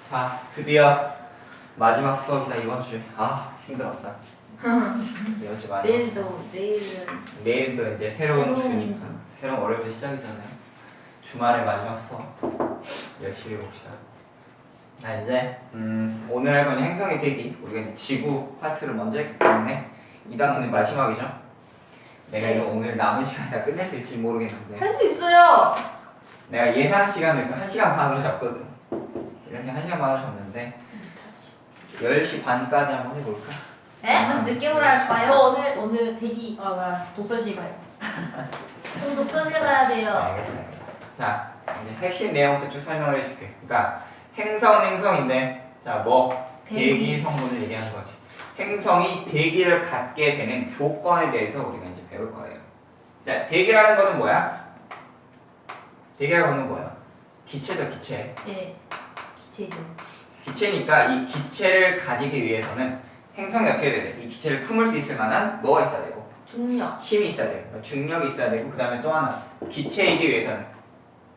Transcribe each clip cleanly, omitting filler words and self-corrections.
자, 드디어 마지막 수업이다 이번 주에. 힘들었다. 이번 주 마지막. 내일도 이제 새로운 주니까 새로운 월요일 시작이잖아요. 주말의 마지막 수업 열심히 봅시다. 자, 이제 오늘 할 거는 행성의 대기. 우리가 이제 지구 파트를 먼저 했기 때문에 이 단원은 마지막이죠. 내가 이거 오늘 남은 시간에 다 끝낼 수 있을지 모르겠는데 할 수 있어요. 내가 예상 시간을 1시간 반으로 잡거든. 이래서 1시간 반으로 잡는데 10시 반까지 한번 해볼까? 네? 늦게 오라 할까요? 저 오늘 대기 독서실 가요. 저 독서실 가야 돼요. 알겠어. 자, 이제 핵심 내용부터 쭉 설명을 해줄게. 그러니까 행성인데 자, 대기 성분을 얘기하는 거지. 행성이 대기를 갖게 되는 조건에 대해서 우리가 이제 배울 거예요. 자, 대기라는 거는 뭐야? 대기라는 거는 뭐야? 기체죠, 기체. 네. 기체죠. 기체니까 이 기체를 가지기 위해서는 행성이 어떻게 돼야 돼? 이 기체를 품을 수 있을 만한 뭐가 있어야 되고? 중력. 힘이 있어야 되고, 그러니까 중력이 있어야 되고, 그 다음에 또 하나 기체이기 위해서는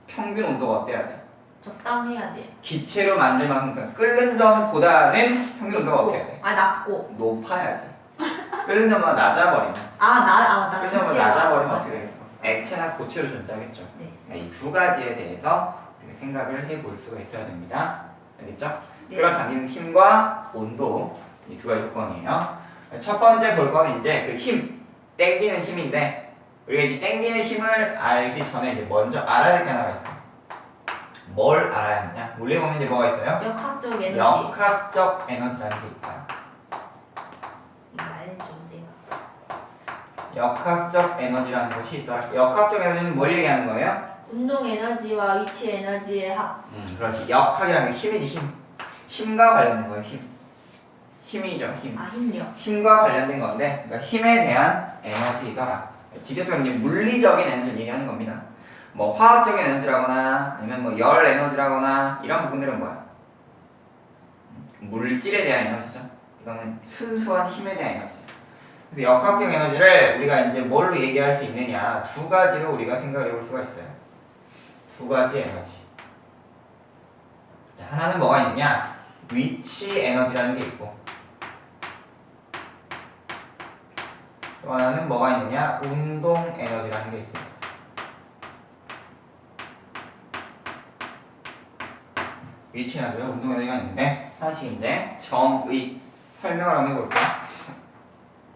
평균 온도가 어때야 돼? 적당해야 돼. 기체로 만들 만큼 그러니까 끓는 점보다는 평균 온도가 어떻게 해야 돼? 낮고. 높아야지. 끓는 점보다 낮아버리면 맞다. 끓는 점보다 낮아버리면 어떻게 되겠어? 액체나 고체로 존재하겠죠. 네. 이 두 가지에 대해서 우리가 생각을 해볼 수가 있어야 됩니다. 알겠죠? 네. 그걸 담기는 힘과 온도 이 두 가지 조건이에요. 첫 번째 볼 거는 이제 그 힘, 땡기는 힘인데 우리가 이 땡기는 힘을 알기 전에 이제 먼저 알아야 될 게 하나가 있어. 뭘 알아야 하느냐? 물리 보면 이제 뭐가 있어요? 역학적 에너지. 역학적 에너지라는 게 있다. 이거 알죠, 내가. 역학적 에너지라는 것이 있더라. 역학적 에너지는 뭘 얘기하는 거예요? 운동 에너지와 위치 에너지의 합. 그렇지. 역학이라는 게 힘이지, 힘. 힘과 관련된 거예요, 힘. 힘이죠, 힘. 힘력. 힘과 관련된 건데, 그러니까 힘에 대한 에너지더라. 직접적으로 이제 물리적인 에너지를 얘기하는 겁니다. 뭐 화학적인 에너지라거나 아니면 뭐 열 에너지라거나 이런 부분들은 뭐야? 물질에 대한 에너지죠. 이거는 순수한 힘에 대한 에너지. 그래서 역학적 에너지를 우리가 이제 뭘로 얘기할 수 있느냐? 두 가지로 우리가 생각해 볼 수가 있어요. 두 가지 에너지. 자, 하나는 뭐가 있느냐? 위치 에너지라는 게 있고, 또 하나는 뭐가 있느냐? 운동 에너지라는 게 있어요. 위치 에너지와 운동 에너지가 있는데, 하나씩 이제 정의 설명을 한번 해볼게요.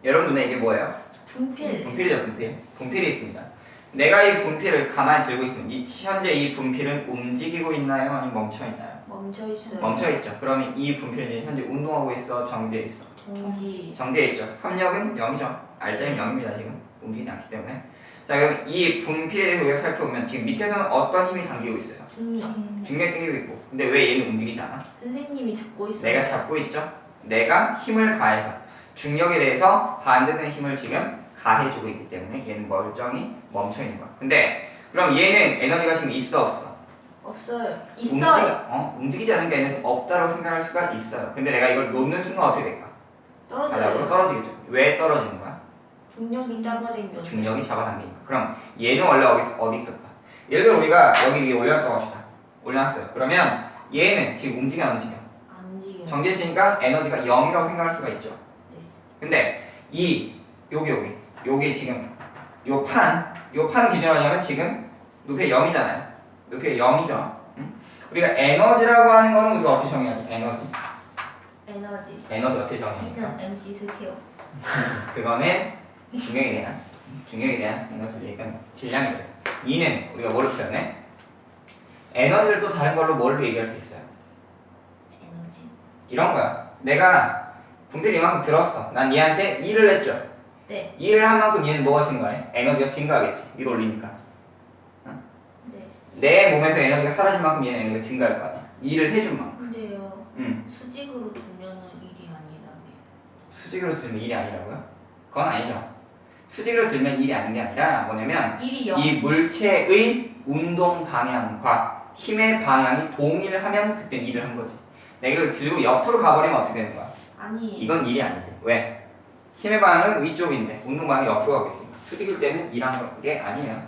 여러분 눈에 이게 뭐예요? 분필. 분필이죠, 분필. 분필이 있습니다. 내가 이 분필을 가만히 들고 있으면 현재 이 분필은 움직이고 있나요? 아니면 멈춰 있나요? 멈춰 있어요. 멈춰 있죠. 그러면 이 분필은 현재 운동하고 있어, 정지해 있어? 정지. 정지해 있죠. 합력은 0이죠. 알자면 0입니다. 지금 움직이지 않기 때문에. 자, 그럼 이 분필에 대해서 우리가 살펴보면 지금 밑에서는 어떤 힘이 당기고 있어요? 중력. 중력이 당기고 있고. 근데 왜 얘는 움직이지 않아? 선생님이 잡고 있어요. 내가 잡고 있죠. 내가 힘을 가해서 중력에 대해서 반대되는 힘을 지금 가해주고 있기 때문에 얘는 멀쩡히 멈춰 있는 거야. 근데 그럼 얘는 에너지가 지금 있어, 없어? 없어요. 있어요. 움직이지 않는 게 에너지 없다고 생각할 수가 있어요. 근데 내가 이걸 놓는 순간 어떻게 될까? 바닥으로 떨어져요. 떨어지겠죠. 왜 떨어지는 거야? 중력이 잡아당겨. 중력이 잡아당기니까. 그럼 얘는 원래 어디 있었다? 예를 들어 우리가 여기 위에 올렸다고 합시다. 올려놨어요. 그러면 얘는 지금 움직여 안 움직여? 안 움직여요. 정지했으니까 에너지가 0이라고 생각할 수가 있죠. 네. 근데 여기 지금 요 판을 기준으로 하자면 지금 높이가 0이잖아요. 높이가 0이죠. 응? 우리가 에너지라고 하는 거는 우리가 어떻게 정의하지? 에너지 어떻게 정의합니까? E는 mc 스퀘어. 그거는 중력에 대한 에너지 얘기하는 질량이 그래서 2는 우리가 뭐로 표현해? 에너지를 또 다른 걸로 뭘로 얘기할 수 있어요? 에너지. 이런 거야. 내가 분필 이만큼 들었어. 난 얘한테 2를 했죠. 네. 2를 한 만큼 얘는 뭐가 증가해? 에너지가 증가하겠지. 위로 올리니까. 네. 내 몸에서 에너지가 사라진 만큼 얘는 에너지가 증가할 거 아니야. 2를 해준 만큼. 근데요. 응. 수직으로 두면은 일이 아니라며. 수직으로 들면 일이 아니라고요? 그건 아니죠. 수직으로 들면 일이 아닌 게 아니라 뭐냐면 일이 0. 이 물체의 운동 방향과 힘의 방향이 동일하면 그때 일을 한 거지. 내가 이걸 들고 옆으로 가버리면 어떻게 되는 거야? 아니. 이건 일이 아니지. 왜? 힘의 방향은 위쪽인데 운동 방향이 옆으로 가고 있으니까 수직일 때는 일한 게 아니에요.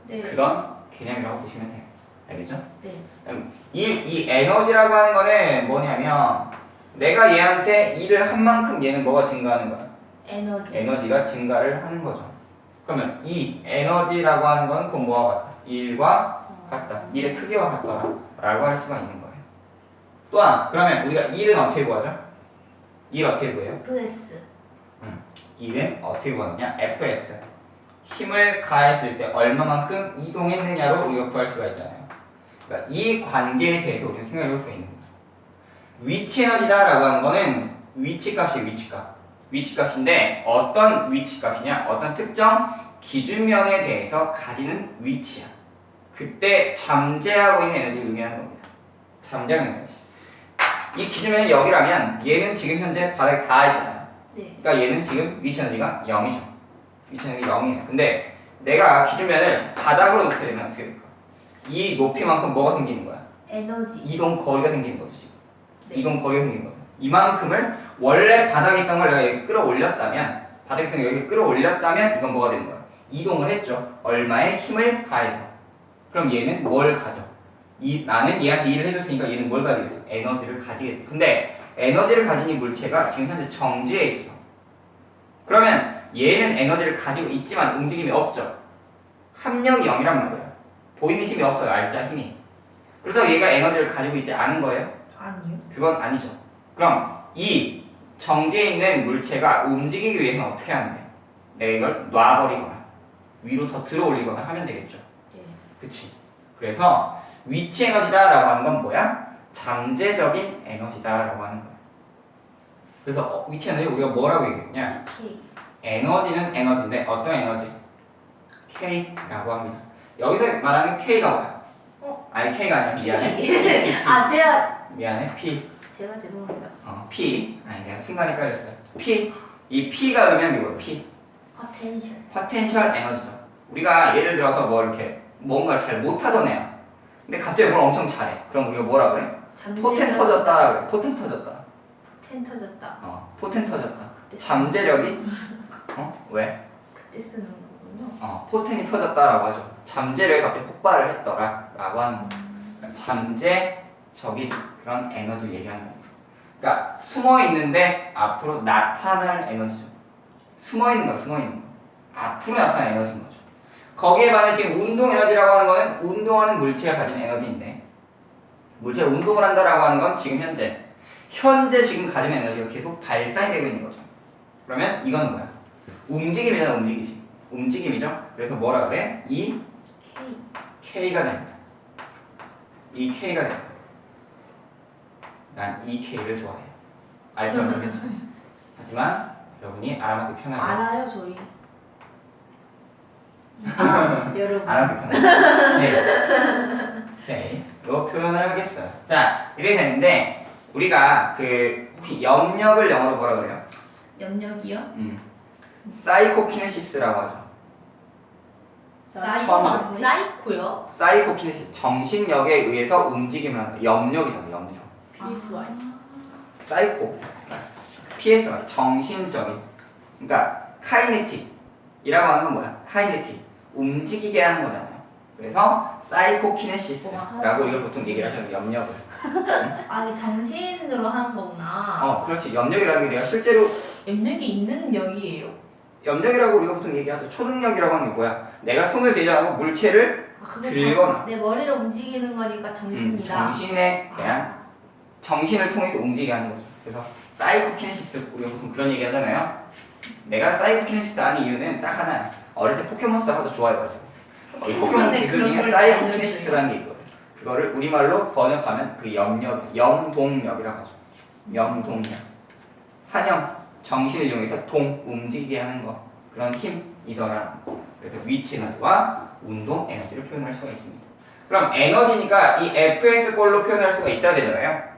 네. 그런 개념이라고 보시면 돼요. 알겠죠? 네. 그럼 이 에너지라고 하는 거는 뭐냐면 내가 얘한테 일을 한 만큼 얘는 뭐가 증가하는 거야? 에너지. 에너지가 증가를 하는 거죠. 그러면 이 에너지라고 하는 건 곧 뭐와 같다? 일과 같다. 일의 크기와 같더라 라고 할 수가 있는 거예요. 또한 그러면 우리가 일은 어떻게 구하죠? 일 어떻게 구해요? FS. 일은 어떻게 구하느냐? FS 힘을 가했을 때 얼마만큼 이동했느냐로 우리가 구할 수가 있잖아요. 그러니까 이 관계에 대해서 우리가 생각해 볼 수 있는 거예요. 위치 에너지다라고 하는 거는 위치값이에요. 위치값인데 어떤 위치값이냐? 어떤 특정 기준면에 대해서 가지는 위치야. 그때 잠재하고 있는 에너지를 의미하는 겁니다. 잠재하고 있는 에너지. 이 기준면이 여기라면 얘는 지금 현재 바닥에 닿아 있잖아요. 네. 그러니까 얘는 지금 위치 에너지가 0이죠. 위치 에너지가 0이에요. 근데 내가 기준면을 바닥으로 놓게 되면 어떻게 될까? 이 높이만큼 뭐가 생기는 거야? 에너지. 이동 거리가 생기는 거죠. 지금. 네. 이동 거리가 생기는 거야. 이만큼을 원래 바닥에 있던 걸 내가 여기 끌어올렸다면 바닥에 있던 걸 여기 끌어올렸다면 이건 뭐가 되는 거야? 이동을 했죠. 얼마의 힘을 가해서. 그럼 얘는 뭘 가져? 나는 얘한테 일을 해줬으니까 얘는 뭘 가지겠어? 에너지를 가지겠지. 근데 에너지를 가진 이 물체가 지금 현재 정지해 있어. 그러면 얘는 에너지를 가지고 있지만 움직임이 없죠. 합력이 0이란 말이야. 보이는 힘이 없어요. 알짜 힘이. 그렇다고 얘가 에너지를 가지고 있지 않은 거예요? 아니요. 그건 아니죠. 그럼 이 정지해 있는 물체가 움직이기 위해서는 어떻게 하면 돼? 내가 이걸 놔버리거나 위로 더 들어 올리거나 하면 되겠죠. 네. 그치? 그래서 위치 에너지다라고 하는 건 뭐야? 잠재적인 에너지다라고 하는 거야. 그래서 위치 에너지 우리가 뭐라고 얘기했냐? K. 에너지는 에너지인데 어떤 에너지? K라고 합니다. 여기서 말하는 K가 뭐야? 아니 K가 아니야. 미안해. P. 아 제가 미안해. P. 죄송합니다. P. 아니 내가 순간 헷갈렸어요. P. 이 P가 의미하는 게 뭐야? P. 포텐셜. 포텐셜 에너지죠. 우리가 예를 들어서 뭐 이렇게 뭔가 잘 못하던 애야. 근데 갑자기 뭘 엄청 잘해. 그럼 우리가 뭐라 그래? 포텐 터졌다 그래. 포텐 터졌다. 포텐 터졌다. 포텐 터졌다. 그때 잠재력이 왜? 그때 쓰는 거군요. 포텐이 터졌다라고 하죠. 잠재력이 갑자기 폭발을 했더라라고 하는 거. 그러니까 잠재적인 그런 에너지를 얘기하는 겁니다. 그러니까 숨어 있는데 앞으로 나타날 에너지죠. 숨어 있는 거. 앞으로 나타날 에너지인 거죠. 거기에 반해 지금 운동 에너지라고 하는 거는 운동하는 물체가 가진 에너지인데 물체가 운동을 한다라고 하는 건 지금 현재 지금 가진 에너지가 계속 발산이 되고 있는 거죠. 그러면 이건 뭐야? 움직임이잖아. 움직임이죠. 그래서 뭐라 그래? 이 K. K가 됩니다. 이 K가 됩니다. 난 이 K를 좋아해요. 알죠? 모르겠죠? 하지만 여러분이 알아맞기 편하게 알아요 저희. 여러분. 알아맞기 편하게 네. 이거 표현을 하겠어요. 자, 이렇게 되는데 우리가 혹시 염력을 영어로 뭐라 그래요? 염력이요? 사이코키네시스라고 하죠. 처음 사이코요? 사이코키네시스, 정신력에 의해서 움직임을 하는 거. 염력이잖아. 염력. PSY. 사이코, PSY, 정신적인. 그러니까 카이네틱이라고 하는 건 뭐야? 카이네틱, 움직이게 하는 거잖아요. 그래서 사이코키네시스라고 우리가 보통 얘기를 하잖아요. 염력을. 아 이게 정신으로 하는 거구나. 그렇지. 염력이라는 게 내가 실제로 염력이 있는 역이에요. 염력이라고 우리가 보통 얘기하죠. 초능력이라고 하는 게 뭐야? 내가 손을 대지 않고 물체를 들거나. 내 머리를 움직이는 거니까 정신이다. 정신에 대한 정신을 통해서 움직이게 하는 거죠. 그래서 사이코키네시스 우리가 보통 그런 얘기 하잖아요. 내가 사이코키네시스 하는 이유는 딱 하나야. 어릴 때 포켓몬스터 하도 좋아해가지고 포켓몬 기술 중에 사이코키네시스라는 게 있거든. 그거를 우리말로 번역하면 그 염동력이라고 하죠. 염동력. 사념, 정신을 이용해서 움직이게 하는 거. 그런 힘이더라. 그래서 위치 에너지와 운동 에너지를 표현할 수가 있습니다. 그럼 에너지니까 이 FS 꼴로 표현할 수가 있어야 되잖아요.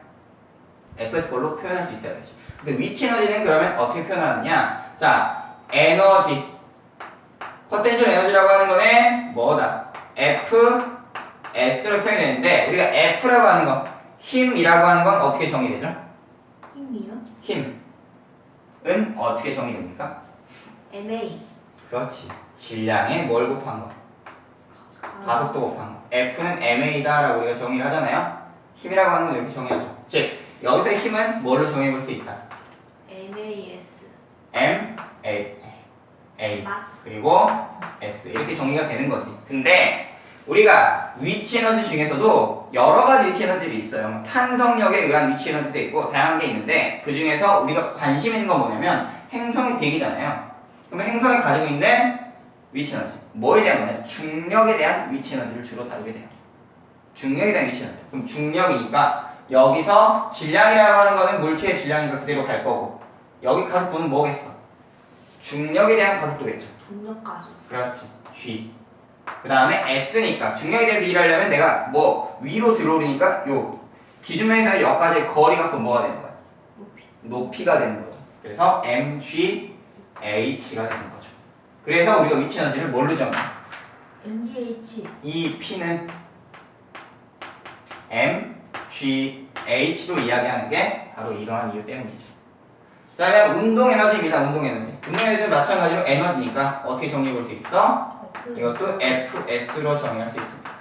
FS 꼴로 표현할 수 있어야 되지. 근데 위치 에너지는 그러면 어떻게 표현하느냐? 자, 에너지. 포텐셜 에너지라고 하는 거는 뭐다? FS로 표현했는데 우리가 F라고 하는 거, 힘이라고 하는 건 어떻게 정의되죠? 힘이요? 힘은 어떻게 정의됩니까? MA. 그렇지. 질량에 뭘 곱한 거? 가속도 곱한 거. F는 ma다라고 우리가 정의를 하잖아요. 힘이라고 하는 건 이렇게 정의하죠. 즉 여기서의 힘은 뭘로 정해볼 수 있다. MAS. M, A 마스. 그리고 S 이렇게 정의가 되는 거지. 근데 우리가 위치 에너지 중에서도 여러 가지 위치 에너지들이 있어요. 탄성력에 의한 위치 에너지도 있고 다양한 게 있는데 그 중에서 우리가 관심 있는 건 뭐냐면 행성의 대기잖아요. 그러면 행성이 가지고 있는 위치 에너지 뭐에 대한 거냐? 중력에 대한 위치 에너지를 주로 다루게 돼요. 중력에 대한 위치 에너지. 그럼 중력이니까 여기서 질량이라고 하는 거는 물체의 질량이니까 그대로 갈 거고 여기 가속도는 뭐겠어? 중력에 대한 가속도겠죠. 중력 가속. 그렇지. G. 그 다음에 S니까 중력에 대해서 일하려면 내가 뭐 위로 들어오니까 요 기준면에서 여기까지의 거리가 그럼 뭐가 되는 거야? 높이. 높이가 되는 거죠. 그래서 mgH가 되는 거죠. 그래서 우리가 위치 에너지를 뭘로 정해? MGH. 이 P는 mgH로 이야기하는 게 바로 이러한 이유 때문이죠. 자, 그다음 운동 에너지입니다. 운동 에너지. 운동 에너지는 마찬가지로 에너지니까 어떻게 정리해 볼 수 있어? 이것도 FS로 정의할 수 있습니다.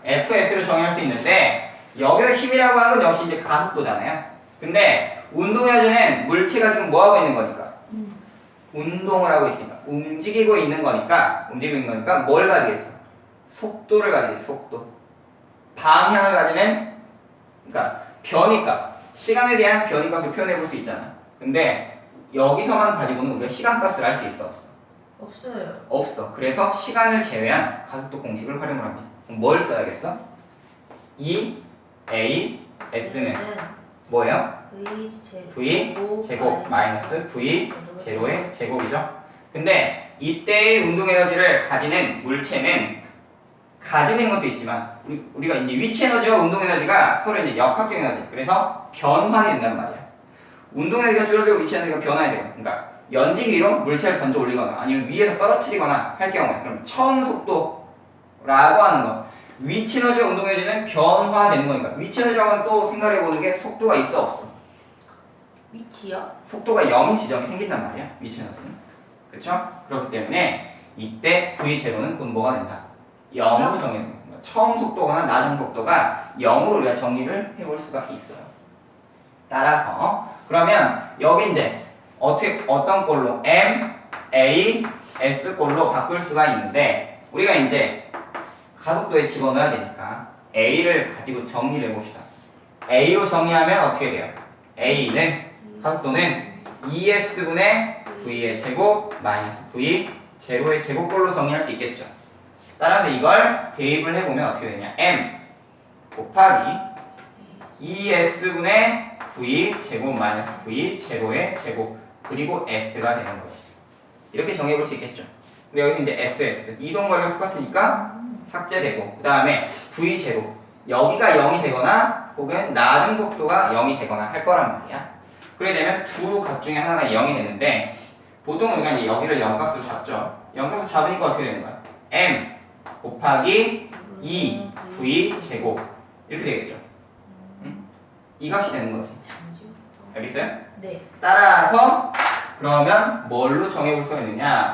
FS로 정의할 수 있는데 여기서 힘이라고 하는 건 역시 이제 가속도잖아요. 근데 운동 에너지는 물체가 지금 뭐 하고 있는 거니까? 운동을 하고 있으니까 움직이고 있는 거니까 뭘 가지겠어? 속도를 가지겠어. 속도. 방향을 가지는 그러니까 변이값. 시간에 대한 변이값을 표현해 볼 수 있잖아. 근데 여기서만 가지고는 우리가 시간값을 알 수 있어 없어? 없어요. 없어. 그래서 시간을 제외한 가속도 공식을 활용을 합니다. 그럼 뭘 써야겠어? E, A, S는 뭐예요? V 제곱 마이너스 V 제로의 제곱이죠. 근데 이때의 운동 에너지를 가지는 물체는 가지는 것도 있지만 우리가 이제 위치 에너지와 운동 에너지가 서로 이제 역학적 에너지. 그래서 변환이 된단 말이야. 운동 에너지가 줄어들고 위치 에너지가 변화해야 돼요. 그러니까 연직 위로 물체를 던져 올리거나 아니면 위에서 떨어뜨리거나 할 경우에 그럼 처음 속도라고 하는 거 위치 에너지와 운동 에너지는 변화되는 거니까 위치 에너지라고 하면 또 생각해 보는 게 속도가 있어 없어? 위치요? 속도가 0인 지점이 생긴단 말이야 위치 에너지는. 그렇죠? 그렇기 때문에 이때 V0는 곧 뭐가 된다? 0으로 정해야 됩니다. 처음 속도거나 나중 속도가 0으로 우리가 정의를 해볼 수가 있어요. 따라서 그러면 여기 이제 어떤 꼴로 M, A, S 꼴로 바꿀 수가 있는데 우리가 이제 가속도에 집어넣어야 되니까 A를 가지고 정리를 해봅시다. A로 정의하면 어떻게 돼요? A는 가속도는 ES분의 V의 제곱 마이너스 V 제로의 제곱꼴로 정의할 수 있겠죠. 따라서 이걸 대입을 해보면 어떻게 되냐? M 곱하기 ES분의 V 제곱 마이너스 V 제로의 제곱 그리고 S가 되는 거지. 이렇게 정해볼 수 있겠죠. 근데 여기서 이제 SS 이동 거리가 똑같으니까 삭제되고 그 다음에 V 제곱 여기가 0이 되거나 혹은 낮은 속도가 0이 되거나 할 거란 말이야. 그래 되면 두 값 중에 하나가 0이 되는데 보통 우리가 이제 여기를 0값으로 잡죠. 0값으로 잡으니까 어떻게 되는 거야? M 곱하기 2 V 제곱 이렇게 되겠죠. 응? 이 값이 되는 거지. 알겠어요? 네. 따라서 그러면 뭘로 정해볼 수가 있느냐?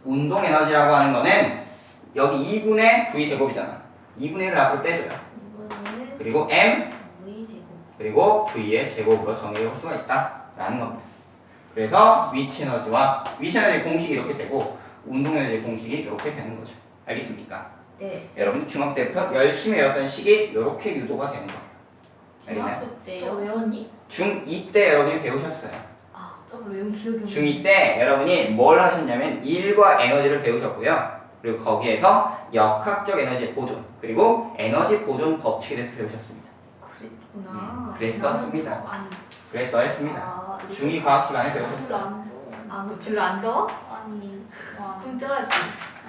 운동 에너지라고 하는 거는 여기 2분의 V 제곱이잖아. 2분의 1을 앞으로 빼줘요. 이번에는 그리고 M V 제곱. 그리고 V의 제곱으로 정의해볼 수가 있다라는 겁니다. 그래서 위치 에너지 공식이 이렇게 되고 운동 에너지 공식이 이렇게 되는 거죠. 알겠습니까? 네. 여러분 중학교 때부터 열심히 외웠던 식이 이렇게 유도가 되는 거예요. 알겠나요? 중학교 너 때요. 외웠니? 중2 때 여러분이 배우셨어요. 아, 저 외운 기억이 없네. 중2 때 여러분이 뭘 하셨냐면 일과 에너지를 배우셨고요. 그리고 거기에서 역학적 에너지 보존 그리고 에너지 보존 법칙에 대해서 배우셨습니다. 그랬구나. 그랬었습니다. 아니. 그랬더했습니다. 아, 중2 과학 시간에 별로 배우셨어요. 안 더워. 아, 그 별로 안 더워? 아니, 와. 그럼 쪄야지.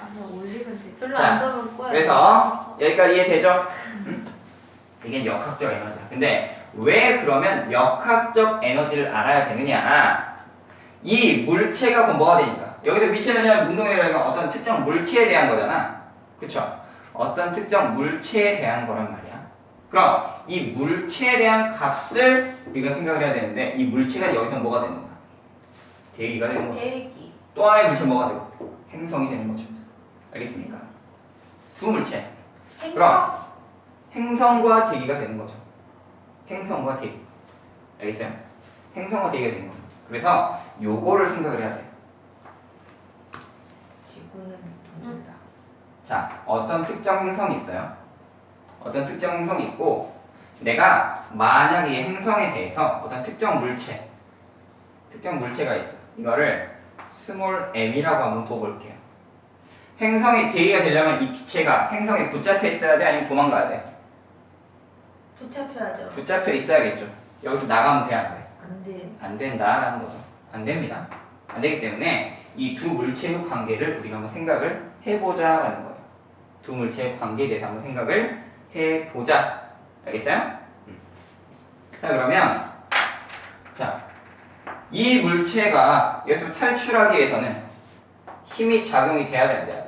아니, 올리면 돼. 별로 자, 안 더우면 꺼야 그래서 여기까지 이해되죠? 이게 역학적 에너지야. 근데 왜 그러면 역학적 에너지를 알아야 되느냐? 이 물체가 그럼 뭐가 되니까? 여기서 위치 에너지는 운동 에너지가 어떤 특정 물체에 대한 거잖아. 그쵸? 어떤 특정 물체에 대한 거란 말이야. 그럼 이 물체에 대한 값을 우리가 생각을 해야 되는데 이 물체가 여기서 뭐가 되는 거야? 대기가 되는 거죠. 대기. 또 하나의 물체 뭐가 되고? 행성이 되는 거죠. 알겠습니까? 두 물체. 행성. 그럼 행성과 대기가 되는 거죠. 행성과 대기. 알겠어요? 행성과 대기가 되는 겁니다. 그래서 요거를 생각을 해야 돼요. 지구는 동이다. 자, 어떤 특정 행성이 있어요. 어떤 특정 행성이 있고 내가 만약 이 행성에 대해서 어떤 특정 물체가 있어. 이거를 스몰 m이라고 한번 둬볼게요. 행성이 대기가 되려면 이 기체가 행성에 붙잡혀 있어야 돼? 아니면 도망가야 돼? 붙잡혀야죠. 붙잡혀 있어야겠죠. 여기서 나가면 돼? 안 돼? 안 돼. 안 된다라는 거죠. 안 됩니다. 안 되기 때문에 이 두 물체의 관계를 우리가 한번 생각을 해보자라는 거예요. 두 물체의 관계에 대해서 한번 생각을 해보자. 알겠어요? 자, 그러면 이 물체가 여기서 탈출하기 위해서는 힘이 작용이 돼야 된다.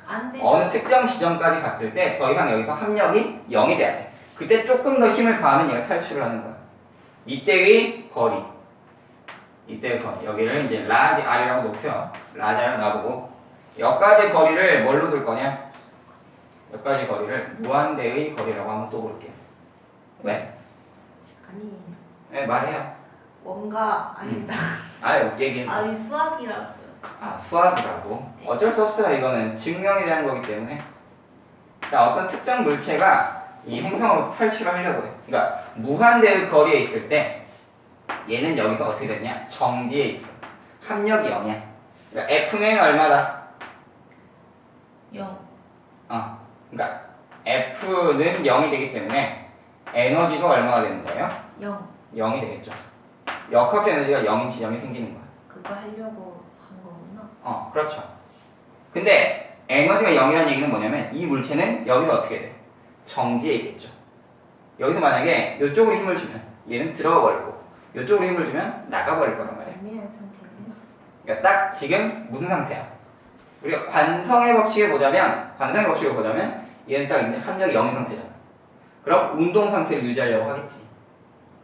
안 돼. 어느 특정 지점까지 갔을 때 더 이상 여기서 합력이 0이 돼야 돼. 그때 조금 더 힘을 가하면 얘가 탈출을 하는 거야. 이때의 거리. 여기를 이제 라지 R이라고 놓고요. 라지 R을 놔보고 여기까지 거리를 뭘로 둘 거냐? 여기까지 거리를 무한대의 거리라고 한번 또 볼게요. 왜? 아니 네, 말해요. 뭔가 아니다. 아유, 얘기해. 아니 수학이라고요. 아, 수학이라고. 어쩔 수 없어요. 이거는 증명에 대한 거기 때문에. 자, 어떤 특정 물체가 이 행성으로 탈출을 하려고 해. 그러니까 무한대의 거리에 있을 때 얘는 여기서 어떻게 되냐? 정지에 있어. 합력이 0이야. 그러니까 F는 얼마다? 0. 그러니까 F는 0이 되기 때문에 에너지도 얼마가 되는 거예요? 0. 0이 되겠죠. 역학적 에너지가 0인 지점이 생기는 거야. 그거 하려고 한 거구나. 그렇죠. 근데 에너지가 0이라는 얘기는 뭐냐면 이 물체는 여기서 어떻게 돼? 정지해 있겠죠. 여기서 만약에 이쪽으로 힘을 주면 얘는 들어가 버리고 이쪽으로 힘을 주면 나가 버릴 거란 말이야. 애매한 상태구나. 그러니까 딱 지금 무슨 상태야? 우리가 관성의 법칙을 보자면 얘는 딱 이제 합력이 0인 상태잖아. 그럼 운동 상태를 유지하려고 하겠지.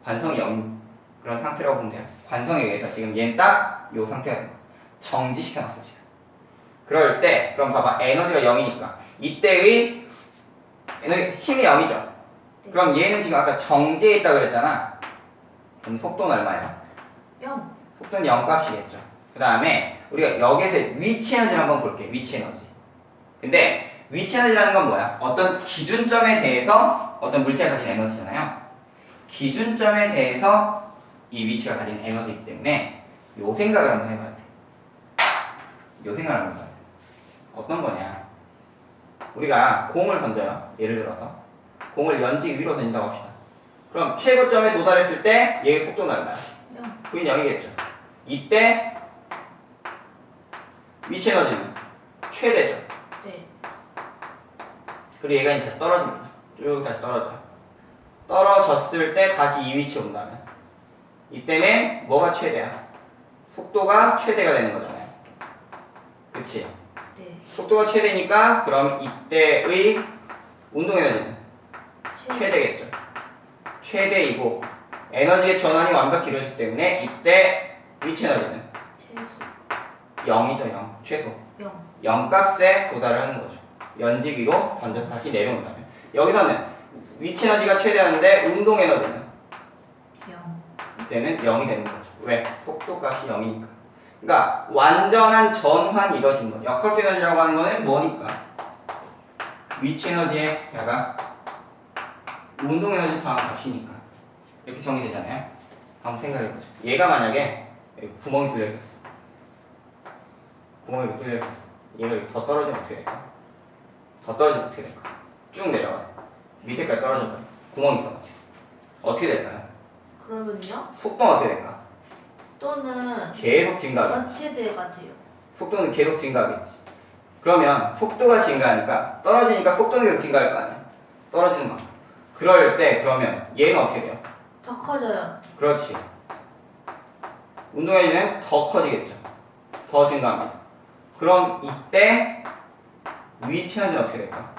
관성이 0 그런 상태라고 보면 돼요. 관성에 의해서 지금 얘는 딱 이 상태가 된 거야. 정지시켜놨어 지금. 그럴 때 그럼 봐봐 에너지가 0이니까 이때의 에너지 힘이 0이죠. 그럼 얘는 지금 아까 정지해 있다 그랬잖아. 그럼 속도는 얼마예요? 0. 속도는 0 값이겠죠. 그 다음에 우리가 여기서 위치 에너지를 한번 볼게요. 위치 에너지. 근데 위치 에너지라는 건 뭐야? 어떤 기준점에 대해서 어떤 물체가 가진 에너지잖아요. 기준점에 대해서 이 위치가 가진 에너지이기 때문에 요 생각을 한번 해봐야 돼. 요 생각을 한번 해봐야 돼. 어떤 거냐? 우리가 공을 던져요. 예를 들어서 공을 연지 위로 던진다고 합시다. 그럼 최고점에 도달했을 때 얘의 속도는 얼마야? 0. 그게 0이겠죠. 이때 위치 에너지는 최대죠. 네. 그리고 얘가 이제 다시 떨어집니다. 쭉 다시 떨어져요. 떨어졌을 때 다시 이 위치에 온다면 이때는 뭐가 최대야? 속도가 최대가 되는 거잖아요. 그치? 네. 속도가 최대니까 그럼 이때의 운동 에너지는 최대겠죠. 최대이고 에너지의 전환이 완벽히 이루어지기 때문에 이때 위치 에너지는 최소 0이죠. 0. 최소 0. 0 값에 도달을 하는 거죠. 연지 위로 던져서 다시 내려온다면 여기서는 위치 에너지가 최대하는데 운동 에너지는 0. 이때는 0이 되는 거죠. 왜? 속도 값이 0이니까. 그러니까 완전한 전환이 이루어진 거. 역학적 에너지라고 하는 거는 뭐니까? 위치 에너지에다가 운동 에너지 더한 값이니까. 이렇게 정의되잖아요. 한번 생각해보죠. 얘가 만약에 여기 구멍이 뚫려 있었어. 구멍이 이렇게 뚫려 있었어. 얘가 이렇게 더 떨어지면 어떻게 될까? 더 떨어지면 어떻게 될까? 쭉 내려가서 밑에까지 떨어져버려. 구멍이 있어가지고. 어떻게 될까요? 그러면요? 속도는 어떻게 될까? 또는 계속 증가하겠지. 전체대가 돼요. 속도는 계속 증가하겠지. 그러면 속도가 증가하니까 떨어지니까 속도는 계속 증가할 거 아니야. 떨어지는 만큼. 그럴 때 그러면 얘는 어떻게 돼요? 더 커져요. 그렇지. 운동의 에너지는 더 커지겠죠. 더 증가합니다. 그럼 이때 위치 에너지는 어떻게 될까?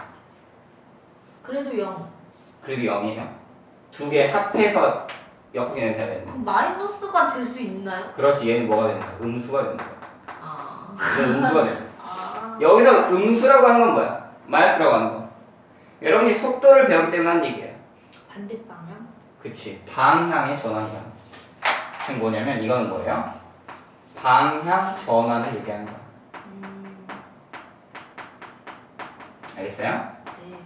그래도 0. 그래도 0이에요. 두 개 합해서 역학적 에너지가 되는 거야. 그럼 마이너스가 될 수 있나요? 그렇지. 얘는 뭐가 되는 거야? 음수가 되는 거야. 아. 얘는 음수가 되는 거야. 아. 여기서 음수라고 하는 건 뭐야? 마이너스라고 하는 건 여러분이 속도를 배우기 때문에 한 얘기예요. 반대 방향? 그치. 방향의 전환이야. 지금 뭐냐면 이거는 뭐예요? 방향 전환을 얘기하는 거야. 알겠어요? 네.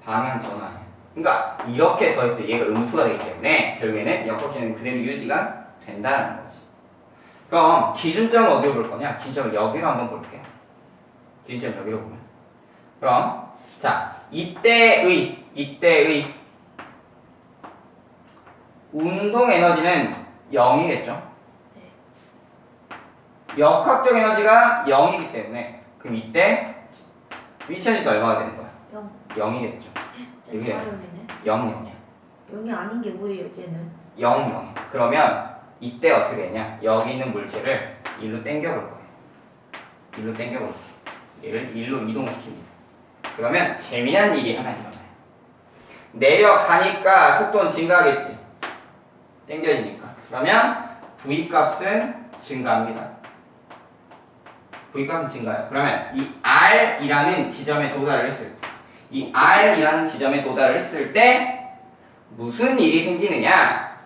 방향 전환이야. 그러니까 이렇게 더했을 때 얘가 음수가 되기 때문에 결국에는 역학기는 그대로 유지가 된다는 거지. 그럼 기준점을 어디로 볼 거냐? 기준점을 여기로 한번 볼게요. 기준점 여기로 보면. 그럼 자 이때의 운동 에너지는 0이겠죠? 네. 역학적 에너지가 0이기 때문에 그럼 이때 위치 에너지가 얼마가 되는 거야? 0. 0이겠죠. 이게 0이네. 0, 0이야. 0이 아닌 게 뭐예요, 쟤는? 0, 0. 그러면 이때 어떻게 되냐? 여기 있는 물체를 일로 당겨볼 거예요. 일로 당겨볼 거예요. 얘를 일로 이동을 시킵니다. 그러면 재미난 일이 하나 일어나요. 내려가니까 속도는 증가하겠지. 당겨지니까. 그러면 V 값은 증가합니다. V 값은 증가해요. 그러면 이 R이라는 지점에 도달을 했을 때, 이 R이라는 지점에 도달을 했을 때 무슨 일이 생기느냐?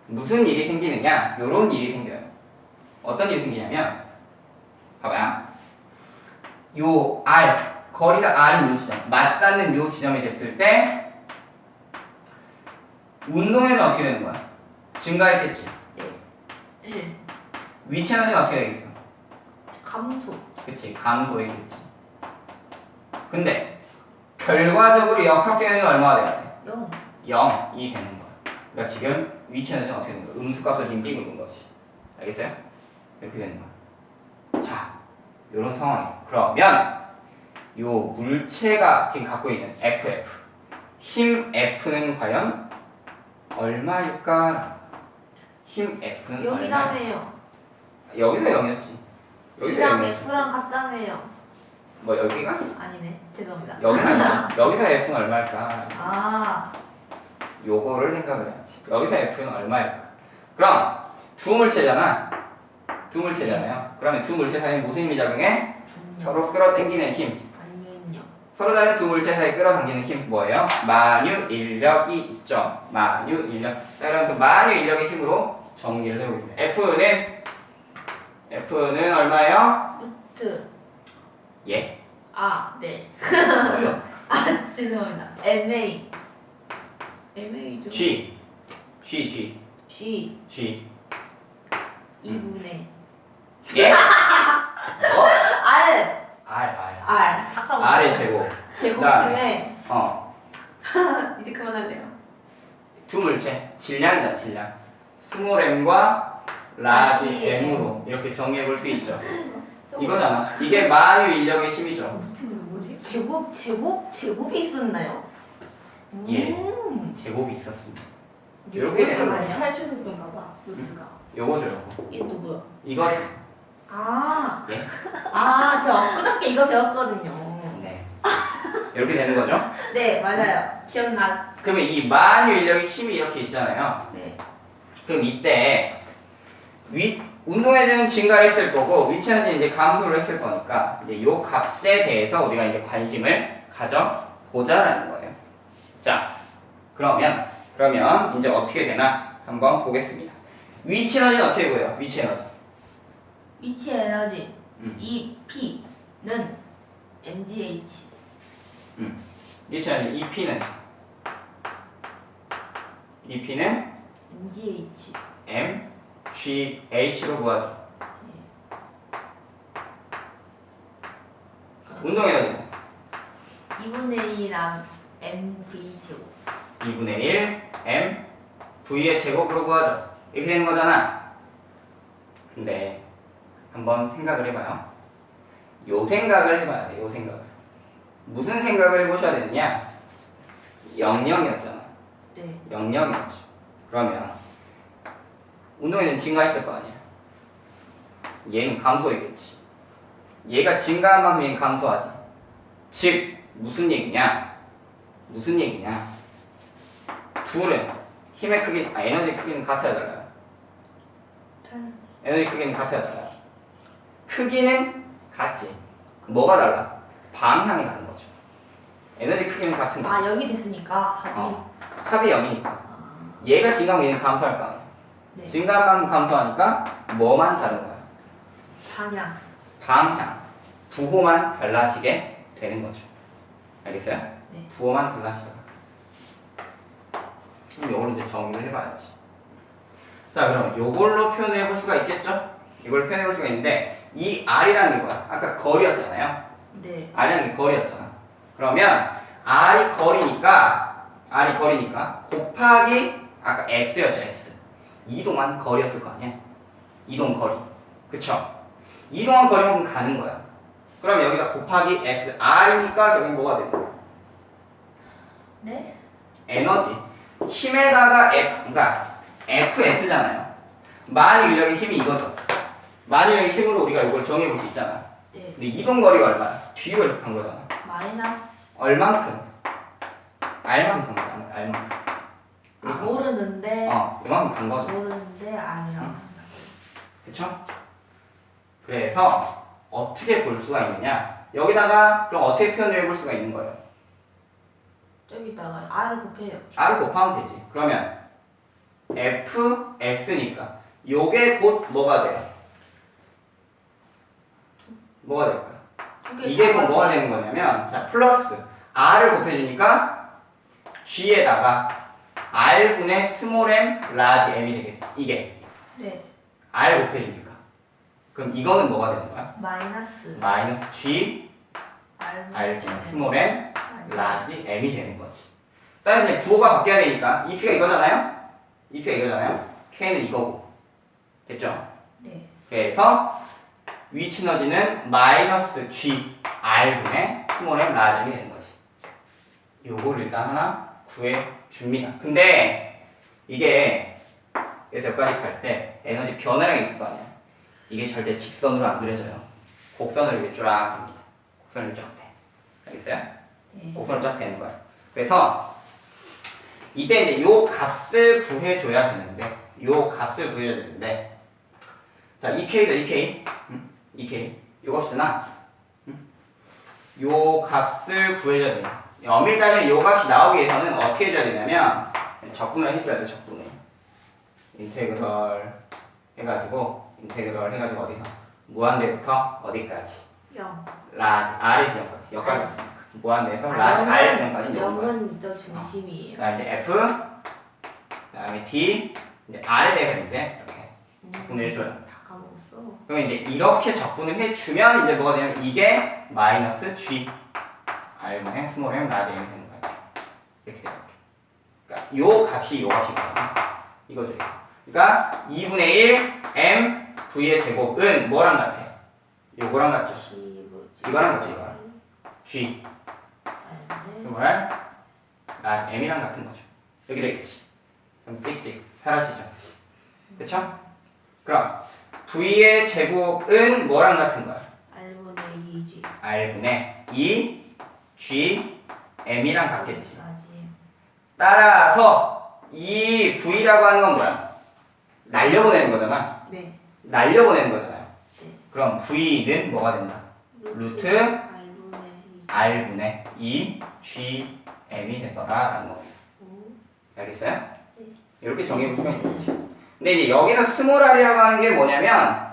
무슨 일이 생기느냐? 요런 일이 생겨요. 어떤 일이 생기냐면 봐봐요. 요 R, 거리가 R인 요 지점, 맞닿는 요 지점이 됐을 때 운동에는 어떻게 되는 거야? 증가했겠지. 네. 위치 에너지는 어떻게 되겠어? 감소. 그치, 감소했겠지. 근데 결과적으로 역학적 에너지는 얼마가 돼야 돼? 0. 0이 되는 거야. 그러니까 지금 위치 에너지는 어떻게 되는 거야? 음수값을 지금 띄고 있는 거지. 알겠어요? 이렇게 되는 거야. 자, 요런 상황이 있어. 그러면 요 물체가 지금 갖고 있는 FF, 힘 F는 과연 얼마일까? 힘 F는 얼마? 0이라며요. 여기서 0이었지. 여기서 2랑 0이었지. F랑 같다며요. 뭐 여기가? 아니네. 죄송합니다. 여기는 아니지. 여기서 F는 얼마일까? 아. 요거를 생각을 해야지. 여기서 F는 얼마일까? 그럼 두 물체잖아. 두 물체잖아요. 그러면 두 물체 사이에 무슨 힘이 작용해? 서로 끌어당기는 힘. 아니요. 서로 다른 두 물체 사이에 끌어당기는 힘 뭐예요? 만유 인력이 있죠. 만유 인력. 자, 그럼 그 만유 인력의 힘으로 전기를 해보겠습니다. F는 얼마예요? 루트. 예. 아, 네. 뭐요? 아, 죄송합니다. MA. MA죠. G. G. G. 2분의 예? 뭐? R. R. 잠깐만. R의 제곱. 제곱 그다음에 중에 이제 이제 그만할래요. 두 물체 질량이다 질량. 스몰 m과 라지 m으로 이렇게 정리해 볼 수 있죠. 이거잖아. 이게 만유 인력의 힘이죠. 뭐지? 제곱이 있었나요? 예. 제곱이 있었습니다. 이렇게 되는 거예요. 탈출 속도인가 봐. 루트가. 요거죠 요거. 얘 누구야? 이거지. 아. 예. 아, 저 엊그저께 이거 배웠거든요. 네. 이렇게 되는 거죠. 네, 맞아요. 기억났어. 그러면 이 만유 인력의 힘이 이렇게 있잖아요. 네. 그럼 이때 운동 에너지는 증가를 했을 거고 위치 에너지는 이제 감소를 했을 거니까 이제 요 값에 대해서 우리가 이제 관심을 가져보자라는 거예요. 자, 그러면 이제 어떻게 되나 한번 보겠습니다. 위치 에너지는 어떻게 보여요? 위치 에너지. 위치 에너지 음. EP는 mgh. 위치 에너지 EP는 mgh. mgh로 구하죠. 운동 에너지는 2분의 1이랑 mv 제곱. 2분의 1 m v의 제곱으로 구하죠. 이렇게 되는 거잖아. 근데 한번 생각을 해봐요. 요 생각을 해봐야 돼. 요 생각을. 무슨 생각을 해보셔야 되느냐? 00이었잖아. 네. 00이었죠. 그러면 운동에는 증가했을 거 아니야. 얘는 감소했겠지. 얘가 증가한 만큼 얘는 감소하지. 즉 무슨 얘기냐? 둘은 힘의 크기, 에너지 크기는 같아야 달라요. 에너지 크기는 같아야 달라요. 크기는 같지. 뭐가 달라? 방향이 다른 거죠. 에너지 크기는 같은 거. 아 여기 됐으니까 합이. 합이 0이니까. 아, 얘가 증가하면 얘는 감소할 거 아니야. 네. 증가만 감소하니까 뭐만 다른 거야? 방향. 방향, 부호만 달라지게 되는 거죠. 알겠어요? 네. 부호만 달라지더라. 그럼 이걸로 이제 정의를 해봐야지. 자, 그럼 이걸로 표현해 볼 수가 있겠죠? 이걸 표현해 볼 수가 있는데 이 R이라는 게 뭐야? 아까 거리였잖아요. 네. R이라는 게 거리였잖아. 그러면 R이 거리니까 곱하기 아까 S였죠, S. 이동한 거리였을 거 아니야? 이동 거리. 그쵸? 이동한 거리만큼 가는 거야. 그럼 여기다 곱하기 S. R이니까 여기 뭐가 되는 거야? 네? 에너지. 힘에다가 그러니까 FS잖아요. 만 인력의 힘이 이거죠. 만 인력의 힘으로 우리가 이걸 정해볼 수 있잖아. 네. 근데 이동 거리가 얼마야? 뒤로 이렇게 간 거잖아. 마이너스. 얼만큼? R만큼 간 거잖아. R만큼. 아 모르는데. 이만큼 간 거죠. 모르는데 아니야. 그쵸? 그래서 어떻게 볼 수가 있느냐? 여기다가 그럼 어떻게 표현을 해볼 수가 있는 거예요? 저기다가 R을 곱해요. R을 곱하면 되지. 그러면 FS니까 요게 곧 뭐가 돼요? 뭐가 될까? 이게 곧 뭐가 되는 거냐면 자 플러스 R을 곱해주니까 G에다가 R분의 스몰 m 라지 m이 되겠지. 이게 네. R 곱해주니까 그럼 이거는 뭐가 되는 거야? 마이너스. 마이너스 G R분의 스몰 m 라지 m이 되는 거지. 따라서 이제 부호가 바뀌어야 되니까 이 P가 이거잖아요? 이 P가 이거잖아요? K는 이거고 됐죠? 네. 그래서 위치 에너지는 마이너스 G R분의 스몰 m 라지 m이 되는 거지. 요걸 일단 하나 구해줍니다. 근데 이게 그래서 여기까지 갈 때 에너지 변화량이 있을 거 아니야. 이게 절대 직선으로 안 그려져요. 곡선으로 이렇게 쫙 됩니다. 곡선을 쫙 돼. 알겠어요? 네. 곡선을 쫙 되는 거야. 그래서 이때 이제 요 값을 구해줘야 되는데 자 2K죠 2K 2K 요 값이잖아. 요 값을 구해줘야 돼요. 엄밀히 따지면 요 값이 나오기 위해서는 어떻게 해줘야 되냐면 적분을 해줘야 돼. 적분을 인테그럴 해가지고 어디서 무한대부터 어디까지 0. 라지 R에서 0까지 여기까지 왔으니까 무한대에서 라지 R에서 0까지 0은 저 중심이에요. 그다음 이제 F 그다음에 D 이제 R에 대해서 이제 이렇게 적분을 해줘요. 다 까먹었어. 그럼 이제 이렇게 적분을 해주면 이제 뭐가 되냐면 이게 마이너스 G R분의 스몰 m 라지 m이 되는 거예요. 이렇게 돼요. 그러니까 요 값이 이거죠. 이거. 그러니까 2분의 1 m v의 제곱은 뭐랑 같아? 요거랑 같죠. 이거랑 같죠. 이거랑. G 스몰 라지 m이랑 같은 거죠. 이렇게 되겠지. 그럼 찍찍 사라지죠. 그쵸? 그럼 v의 제곱은 뭐랑 같은 거야? R분의 2G. R분의 2 G M이랑 같겠지. 라지. 따라서 이 V라고 하는 건 뭐야? 날려보내는 거잖아. 네. 날려보내는 거잖아요. 네. 그럼 V는 뭐가 된다? 루트 R분의 2 G M이 되더라라는 거예요. 알겠어요? 네. 이렇게 정해볼 수가 있는 거지. 근데 이제 여기서 스몰 R이라고 하는 게 뭐냐면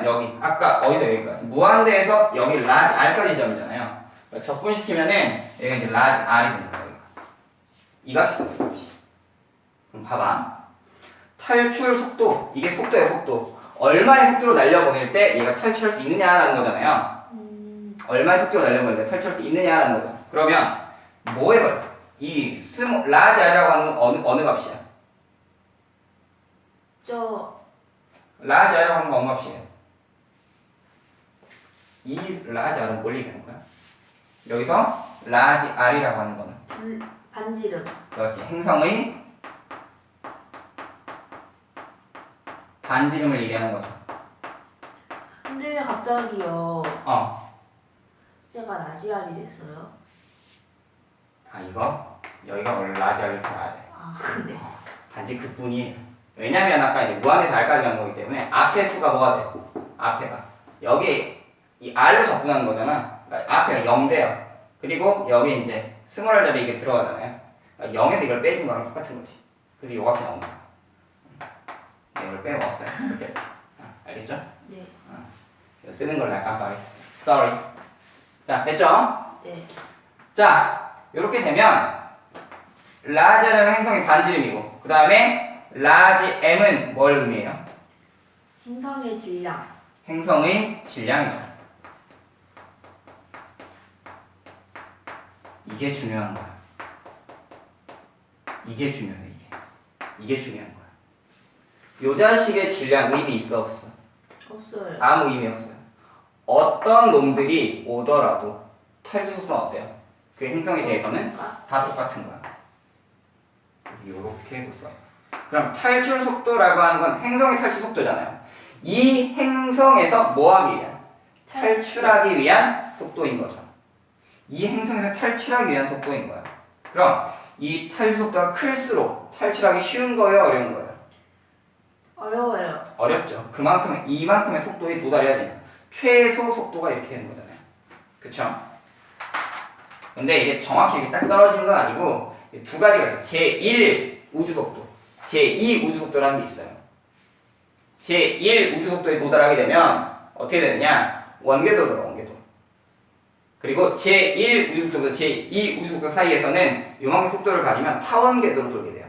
여기 아까 어디서 여기까지 무한대에서 여기 라지 R까지 점이잖아요. 그러니까 적분시키면은 여기 이제 라지 R이 되는 거예요. 이 값이 되는 값이. 그럼 봐봐. 탈출 속도 이게 속도예요. 속도. 얼마의 속도로 날려보낼 때 얘가 탈출할 수 있느냐라는 거잖아요. 얼마의 속도로 날려보낼 때 탈출할 수 있느냐라는 거잖아. 그러면 뭐 해봐요? 이 라지 R이라고 하는 건 어느 값이야? 라지 R이라고 하는 건 어느 값이에요? 이 라지 R은 뭘 얘기하는 거야? 여기서 라지 R이라고 하는 거는 반지름. 그렇지. 행성의 반지름을 얘기하는 거죠. 근데 왜 갑자기요? 제가 라지 R이 됐어요? 이거 여기가 원래 라지 R을 봐야 돼. 네. 단지 그뿐이에요. 왜냐면 아까 이제 무한에서 R까지 간 거기 때문에 앞에 수가 뭐가 돼? 앞에가 여기 이 R로 접근하는 거잖아. 그러니까 앞에가 0대요. 그리고 여기 이제 스몰 자리 이게 들어가잖아요. 그러니까 0에서 이걸 빼준 거랑 똑같은 거지. 그래서 요 앞에 나온 거야. 이걸 빼먹었어요. 이렇게. 알겠죠? 네. 이거 쓰는 걸 내가 깜빡했어. Sorry. 자, 됐죠? 네. 자, 이렇게 되면 라지라는 행성의 반지름이고 그 다음에 라지 m은 뭘 의미해요? 행성의 질량. 행성의 질량이죠. 이게 중요한 거야. 이게 중요해, 이게. 이게 중요한 거야. 요 자식의 질량 의미 있어, 없어? 없어요. 아무 의미 없어요. 어떤 놈들이 오더라도 탈주 속도는 어때요? 그 행성에 대해서는 다 똑같은 거야. 이렇게 해보세요. 그럼 탈출 속도라고 하는 건 행성의 탈출 속도잖아요. 이 행성에서 뭐 하기 위한? 탈출하기 위한 속도인 거죠. 이 행성에서 탈출하기 위한 속도인 거야. 그럼 이 탈출 속도가 클수록 탈출하기 쉬운 거예요? 어려운 거예요? 어려워요. 어렵죠. 그만큼 이만큼의 속도에 도달해야 돼요. 최소 속도가 이렇게 되는 거잖아요. 그쵸? 근데 이게 정확히 이렇게 딱 떨어지는 건 아니고 두 가지가 있어요. 제1 우주속도, 제2 우주속도라는 게 있어요. 제1 우주속도에 도달하게 되면 어떻게 되느냐? 원궤도로 돌아, 원궤도. 그리고 제1 우주속도와 제2 우주속도 사이에서는 요만큼 속도를 가지면 타원궤도로 돌게 돼요.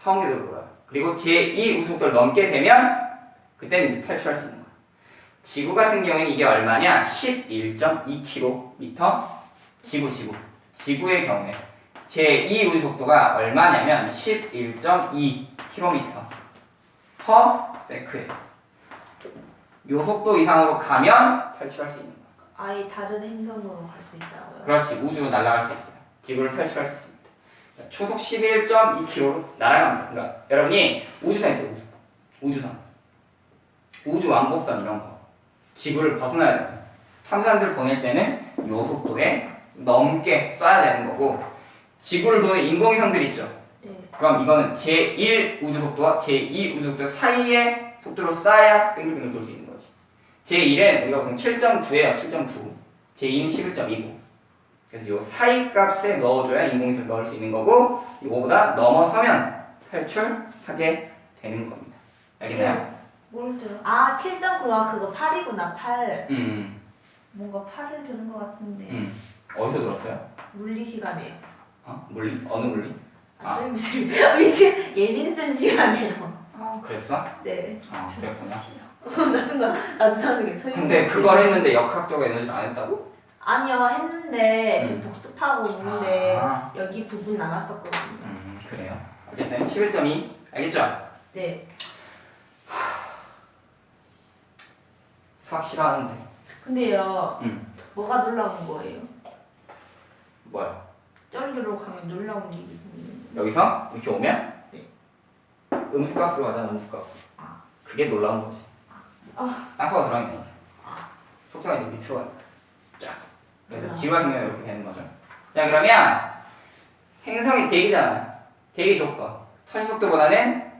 타원궤도로 돌아요. 그리고 제2 우주속도를 넘게 되면 그때는 탈출할 수 있는 거예요. 지구 같은 경우에는 이게 얼마냐? 11.2km. 지구의 경우에 제2 우주속도가 얼마냐면 11.2km per second. 요 속도 이상으로 가면 탈출할 수 있는 거예요. 아예 다른 행성으로 갈 수 있다고요? 그렇지, 우주로 날아갈 수 있어요. 지구를 탈출할 수 있습니다. 그러니까 초속 11.2km로 날아갑니다. 그러니까 여러분이 우주선 있죠, 우주선. 우주 왕복선 이런 거. 지구를 벗어나야 돼요. 탐사선들 보낼 때는 요 속도에 넘게 쏴야 되는 거고, 지구를 도는 인공위성들 있죠. 네. 그럼 이거는 제1 우주속도와 제2 우주속도 사이의 속도로 쏴야 빙글빙글 돌 수 있는 거지. 제1은 우리가 보통 7.9예요. 7.9. 제2는 11.29. 그래서 요 사이 값에 넣어줘야 인공위성을 넣을 수 있는 거고, 이거보다 넘어서면 탈출하게 되는 겁니다. 알겠나요? 뭘 들어? 아 7.9가 그거 8이구나 8. 뭔가 팔을 들은 것 같은데. 어디서 들었어요? 물리 시간에. 어? 물리? 어느 물리? 아 쌤 우리 지금 예민쌤 시간에요. 그랬어? 네. 그랬구나. 나 순간 나도 사는 게 근데 그걸 했는데 역학적 에너지를 안 했다고? 아니요 했는데 지금 복습하고 있는데 아. 여기 부분 남았었거든요. 그래요. 어쨌든 11.2 알겠죠? 네. 수학 싫어하는데. 근데요 뭐가 놀라운 거예요? 뭐야? 저기로 가면 놀라운 일이 있는데. 여기서 이렇게 오면 네. 음수값으로 가잖아, 음수값. 그게 놀라운 거지. 땅파가 들어가는 게 아니지. 속도가 이제 밑으로 가는 거야. 쫙. 그래서 지구가 생기면 이렇게 되는 거죠. 자, 그러면 행성이 대기잖아요. 대기 조건. 탈수 속도보다는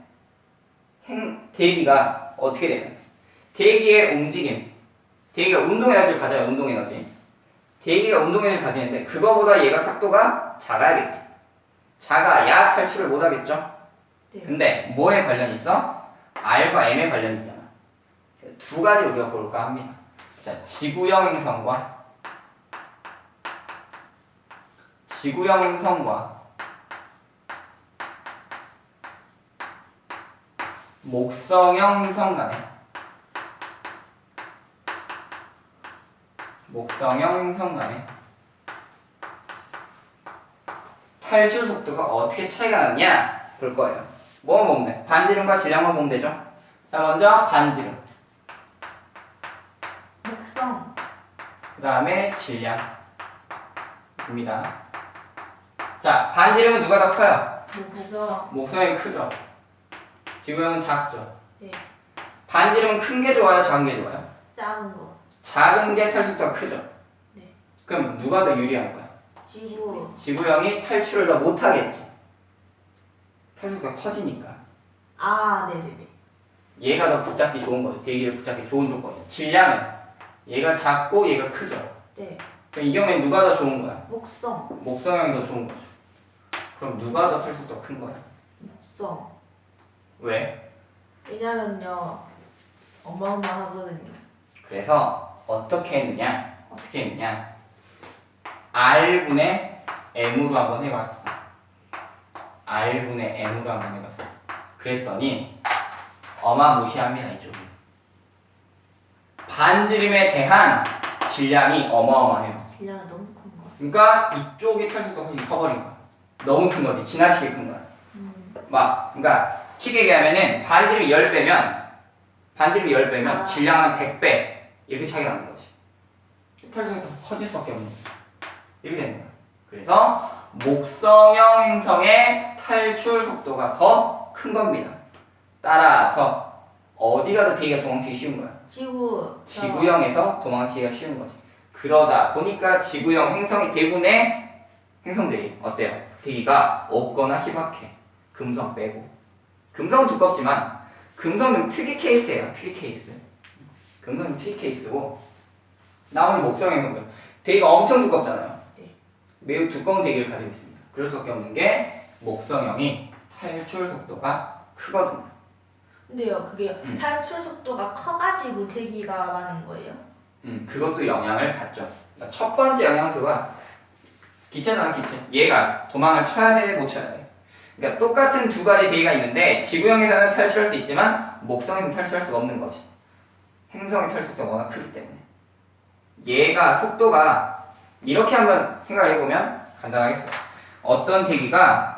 대기가 어떻게 되면 대기의 움직임. 대기가 운동 에너지를 가져요, 운동 에너지. 대기가 운동 에너지를 가지는데 그거보다 얘가 속도가 작아야겠지. 작아야 탈출을 못 하겠죠. 네. 근데 뭐에 관련이 있어? R과 M에 관련이 있잖아. 두 가지 우리가 볼까 합니다. 자, 지구형 행성과 목성형 행성 간에 탈출 속도가 어떻게 차이가 나느냐 볼 거예요. 뭐 보면 돼? 반지름과 질량만 보면 되죠. 자, 먼저 반지름, 목성. 그 다음에 질량입니다. 자, 반지름은 누가 더 커요? 목성. 목성이 크죠. 지구형은 작죠. 네. 반지름은 큰 게 좋아요, 작은 게 좋아요? 작은 거. 작은 게 탈출 속도가 크죠. 네. 그럼 누가 더 유리한 거야? 지구. 지구형이 탈출을 더 못하겠지. 탈출 속도가 커지니까. 아 네네네. 얘가 더 붙잡기 좋은 거죠. 대기를 붙잡기 좋은 조건이에요. 질량은 얘가 작고 얘가 크죠. 네. 그럼 이 경우엔 누가 더 좋은 거야? 목성. 목성형이 더 좋은 거죠. 그럼 누가 더 탈수도가 큰 거야? 목성. 왜? 왜냐면요. 어마어마하거든요. 그래서 어떻게 했느냐 R분의 M으로 한번 해봤어. R분의 M으로 한번 해봤어. 그랬더니 어마무시합니다. 이쪽이 반지름에 대한 질량이 어마어마해요. 질량이 너무 큰 거야. 그러니까 이쪽이 탈수도가 훨씬 커버린 거야. 너무 큰 거지. 지나치게 큰 거야. 그러니까 쉽게 얘기하면은 반지름이 10배면 질량은 100배 이렇게 차이가 나는 거지. 탈수가 더 커질 수밖에 없는 거지. 이렇게 되는 거야. 그래서 목성형 행성의 탈출 속도가 더 큰 겁니다. 따라서 어디가 더 대기가 도망치기 쉬운 거야? 지구형에서 도망치기가 쉬운 거지. 그러다 보니까 지구형 행성이 대부분의 행성들이 어때요? 대기가 없거나 희박해. 금성 빼고. 금성은 두껍지만 금성은 특이 케이스예요. 특이 케이스. 금성은 특이 케이스고 나머지 목성 행성들 대기가 엄청 두껍잖아요. 네. 매우 두꺼운 대기를 가지고 있습니다. 그럴 수밖에 없는 게 목성형이 탈출 속도가 크거든요. 근데요, 그게 탈출 속도가 커가지고 대기가 많은 거예요? 그것도 영향을 받죠. 그러니까 첫 번째 영향은 그거야. 기체잖아, 기체. 얘가 도망을 쳐야 돼, 못 쳐야 돼. 그러니까 똑같은 두 가지 대기가 있는데 지구형에서는 탈출할 수 있지만 목성에서는 탈출할 수가 없는 거지. 행성의 탈출 속도가 워낙 크기 때문에. 얘가 속도가 이렇게 한번 생각을 해보면 간단하겠어. 어떤 대기가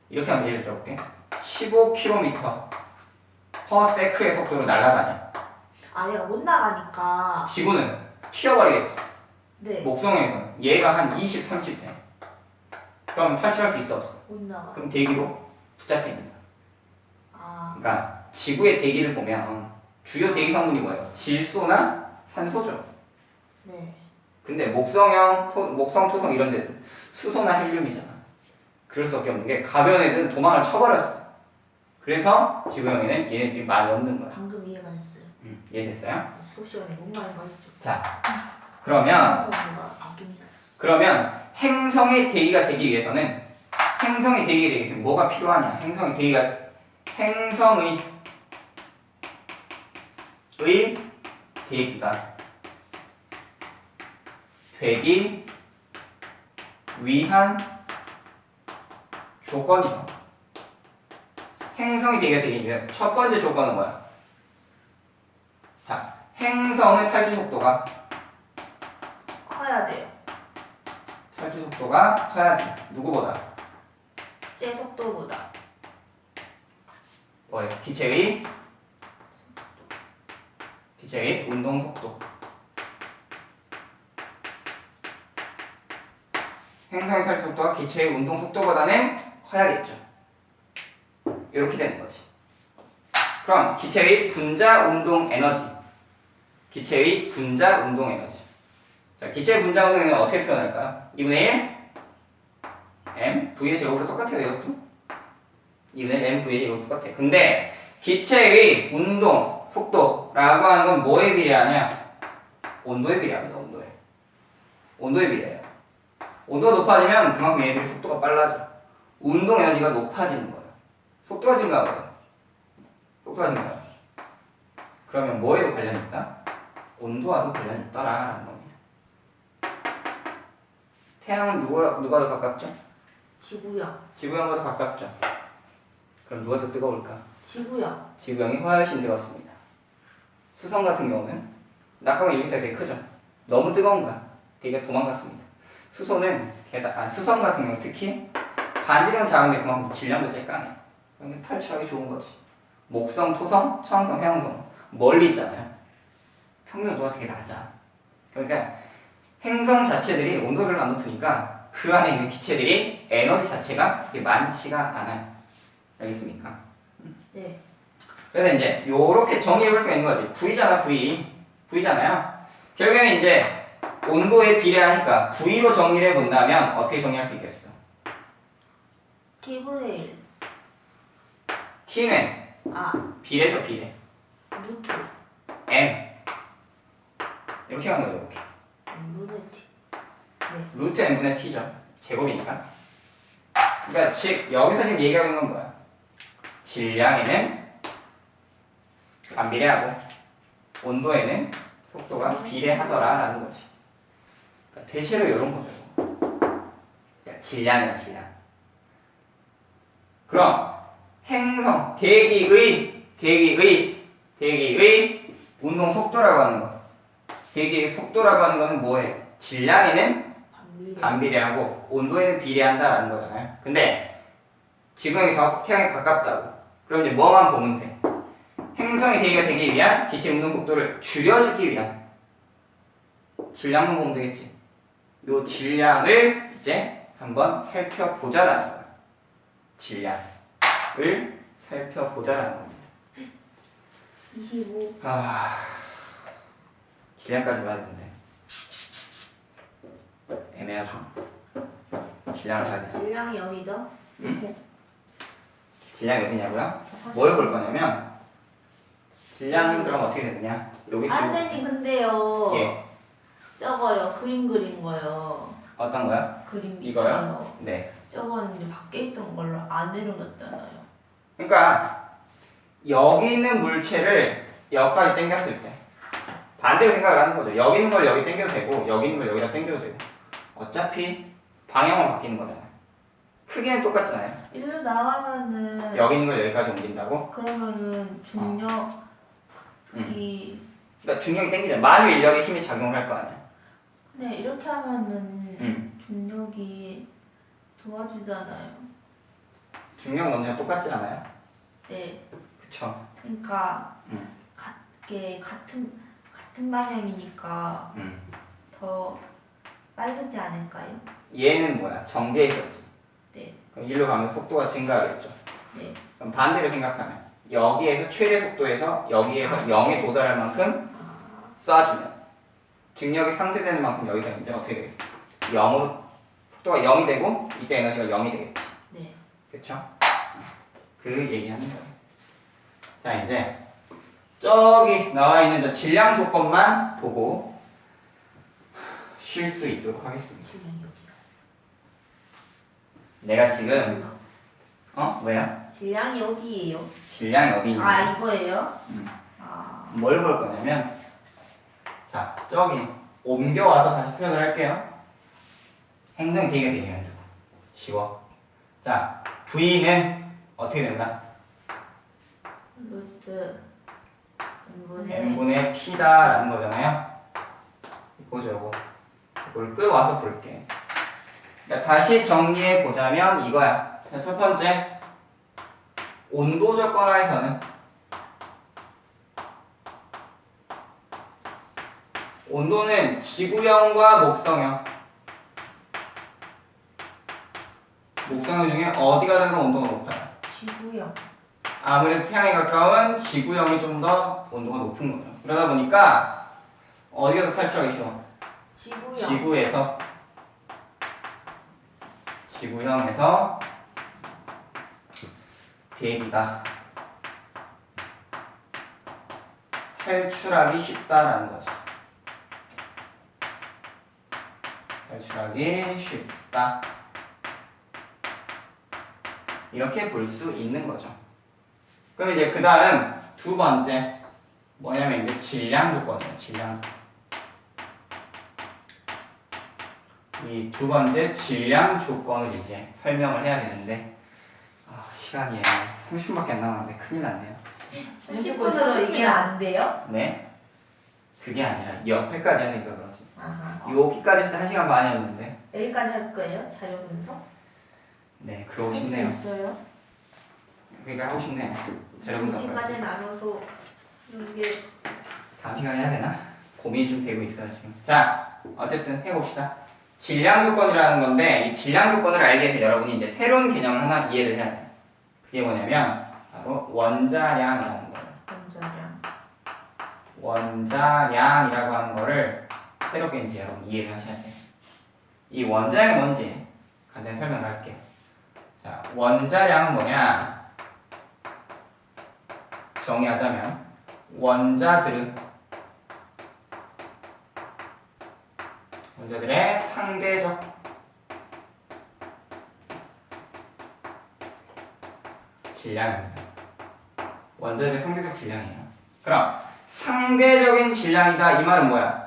이렇게 한번 예를 들어볼게. 15km/s의 속도로 날아다녀. 아, 얘가 못 나가니까. 지구는 튀어버리겠지. 네. 목성에서는 얘가 한 20, 30 돼. 그럼 탈출할 수 있어 없어? 못 나가. 그럼 대기로 붙잡혀 있는 거야. 아, 그러니까 지구의 대기를 보면 주요 대기 성분이 뭐예요? 질소나 산소죠. 네. 근데 목성, 토성 이런 데는 수소나 헬륨이잖아. 그럴 수밖에 없는 게 가벼운 애들은 도망을 쳐버렸어. 그래서 지구형에는 얘네들이 많이 없는 거야. 방금 이해가 됐어요. 이해됐어요? 수업 시간에 못 많이 가르쳐. 자, 그러면 행성의 대기가 되기 위해서는 뭐가 필요하냐? 행성의 대기가 되기 위한 조건이죠. 행성이 되기 위한 첫 번째 조건은 뭐야? 자, 행성의 탈출 속도가 커야 돼요. 탈출 속도가 커야지. 누구보다? 제 속도보다. 뭐예요? 기체의 운동 속도. 행성의 탈출 속도가 기체의 운동 속도보다는 커야겠죠. 이렇게 되는 거지. 그럼 기체의 분자 운동 에너지. 자, 기체의 분자 운동 에너지 어떻게 표현할까요? 2분의 1 m v의 제곱으로 똑같아요. 이것도 2분의 1 m v의 제곱으로 똑같아요. 근데 기체의 운동 속도라고 하는 건 뭐에 비례하냐? 온도에 비례합니다. 온도에 비례해요. 온도가 높아지면 그만큼 얘네들의 속도가 빨라져. 운동 에너지가 높아지는 거예요. 속도가 증가하거든. 그러면 뭐에도 관련이 있다? 온도와도 관련이 있더라라는 겁니다. 태양은 누가 더 가깝죠? 지구형. 지구형보다 가깝죠. 그럼 누가 더 뜨거울까? 지구형. 지구형이 훨씬 뜨겁습니다. 수성 같은 경우는 낙하면 유리차가 되게 크죠. 너무 뜨거운 거야. 되게 도망갔습니다. 수성 같은 경우 특히 반지름은 작은데 그만큼 질량도 쬐까네. 그러니까 탈출하기 좋은 거지. 목성, 토성, 청성, 해왕성 멀리 있잖아요. 평균 온도가 되게 낮아. 그러니까 행성 자체들이 온도가 별로 안 높으니까 그 안에 있는 기체들이 에너지 자체가 그렇게 많지가 않아요. 알겠습니까? 네. 그래서 이제 요렇게 정리해볼 수가 있는 거지. V잖아요. 결국에는 이제 온도에 비례하니까 V로 정리를 해본다면 어떻게 정리할 수 있겠어? T분의 1. T는 아, 비례죠, 비례. 루트. M 이렇게 간 거죠. 이렇게. n분의 t. 네. 루트 n분의 t죠. 제곱이니까. 그러니까 즉 여기서 지금 얘기하고 있는 건 뭐야? 질량에는 반비례하고 온도에는 속도가 비례하더라라는 거지. 그러니까 대시로 이런 거죠. 그러니까 질량이야 질량. 그럼 행성 대기의 운동 속도라고 하는 거. 대기의 속도라고 하는 거는 뭐예요? 질량에는 반비례하고 온도에는 비례한다라는 거잖아요. 근데 지구에 더 태양에 가깝다고. 그럼 이제 뭐만 보면 돼? 행성의 대기가 되기 위한 기체 운동 속도를 줄여주기 위한 질량만 보면 되겠지. 요 질량을 이제 한번 살펴보자라는 거야. 질량을 살펴보자라는 겁니다. 25. 질량까지 봐야 되는데 애매하죠. 질량을 봐야 돼. 질량이 여기죠? 응? 질량이 어디냐고요? 뭘 볼 거냐면 질량은 그럼 어떻게 되느냐? 여기 지금 선생님 근데요. 예. 저거요. 그림 그린 거요. 어떤 거야? 그림 이거요? 있어요. 네. 저거는 이제 밖에 있던 걸로 안으로 넣었잖아요. 그러니까 여기 있는 물체를 여기까지 당겼을 때 반대로 생각을 하는 거죠. 여기 있는 걸 여기 당겨도 되고 여기 있는 걸 여기다 당겨도 되고 어차피 방향만 바뀌는 거잖아요. 크기는 똑같잖아요. 이리로 나가면은 여기 있는 걸 여기까지 옮긴다고? 그러면은 중력이 그러니까 중력이 당기잖아. 만유 인력의 힘이 작용을 할 거 아니야. 네 이렇게 하면은 중력이 도와주잖아요. 중력 논리랑 똑같지 않아요? 네. 그쵸. 그러니까 같은 방향이니까 더 빠르지 않을까요? 얘는 뭐야? 정지해 있었지. 네. 그럼 일로 가면 속도가 증가하겠죠. 네. 그럼 반대로 생각하면 여기에서 최대 속도에서 여기에서 0에 도달할 만큼 쏴주면 중력이 상쇄되는 만큼 여기서 이제 어떻게 되겠어? 0으로 속도가 0이 되고 이때 에너지가 0이 되겠지. 네. 그쵸? 그 얘기하는 거예요. 자 이제 저기 나와 있는 저 질량 조건만 보고 쉴 수 있도록 하겠습니다. 질량이 여기요. 내가 지금 뭐야? 질량이 어디예요? 질량이 어디 있는 아 이거예요? 뭘 볼 거냐면 자 저기 옮겨와서 다시 표현을 할게요. 행성이 되게 되게 지워. 자 V는 어떻게 된다? 루트 n분의 p다라는 거잖아요. 이거죠 이거. 이걸 끌어와서 볼게. 그러니까 다시 정리해 보자면 이거야. 자, 첫 번째 온도 조건 하에서는 온도는 지구형과 목성형 중에 어디가 되면 온도가 높아요? 지구형. 아무래도 태양에 가까운 지구형이 좀 더 온도가 높은 거죠. 그러다 보니까 어디가 더 탈출하기 쉬워? 지구형. 지구형에서 대기가 탈출하기 쉽다라는 거죠. 탈출하기 쉽다. 이렇게 볼 수 있는 거죠. 그럼 이제 그 다음 두 번째 뭐냐면 이제 질량 조건이에요. 질량. 이 두 번째 질량 조건을 이제 설명을 해야 되는데 시간이 30분밖에 안 남았는데 큰일 났네요. 30분으로 이게 안 돼요? 네. 그게 아니라 옆에까지 하니까 그러지. 아하. 여기까지 해서 1시간 반이었는데. 여기까지 할 거예요? 자료 분석? 네, 그러고 싶네요. 할수 있어요? 그러니까 하고 싶네요. 자료 분석. 시간에 나눠서 이게 다음 시간에 해야 되나? 고민이 좀 되고 있어요 지금. 자, 어쨌든 해봅시다. 질량 조건이라는 건데 이 질량 조건을 알기 위해서 여러분이 이제 새로운 개념을 하나 이해를 해야 돼요. 그게 뭐냐면 바로 원자량이라는 거예요. 원자량이라고 하는 거를 새롭게 이제 여러분 이해를 하셔야 돼요. 이 원자량이 뭔지 간단히 설명을 할게요. 자, 원자량은 뭐냐? 정의하자면 원자들은 원자들의 상대적 질량입니다. 원자들의 상대적 질량이에요. 그럼 상대적인 질량이다 이 말은 뭐야?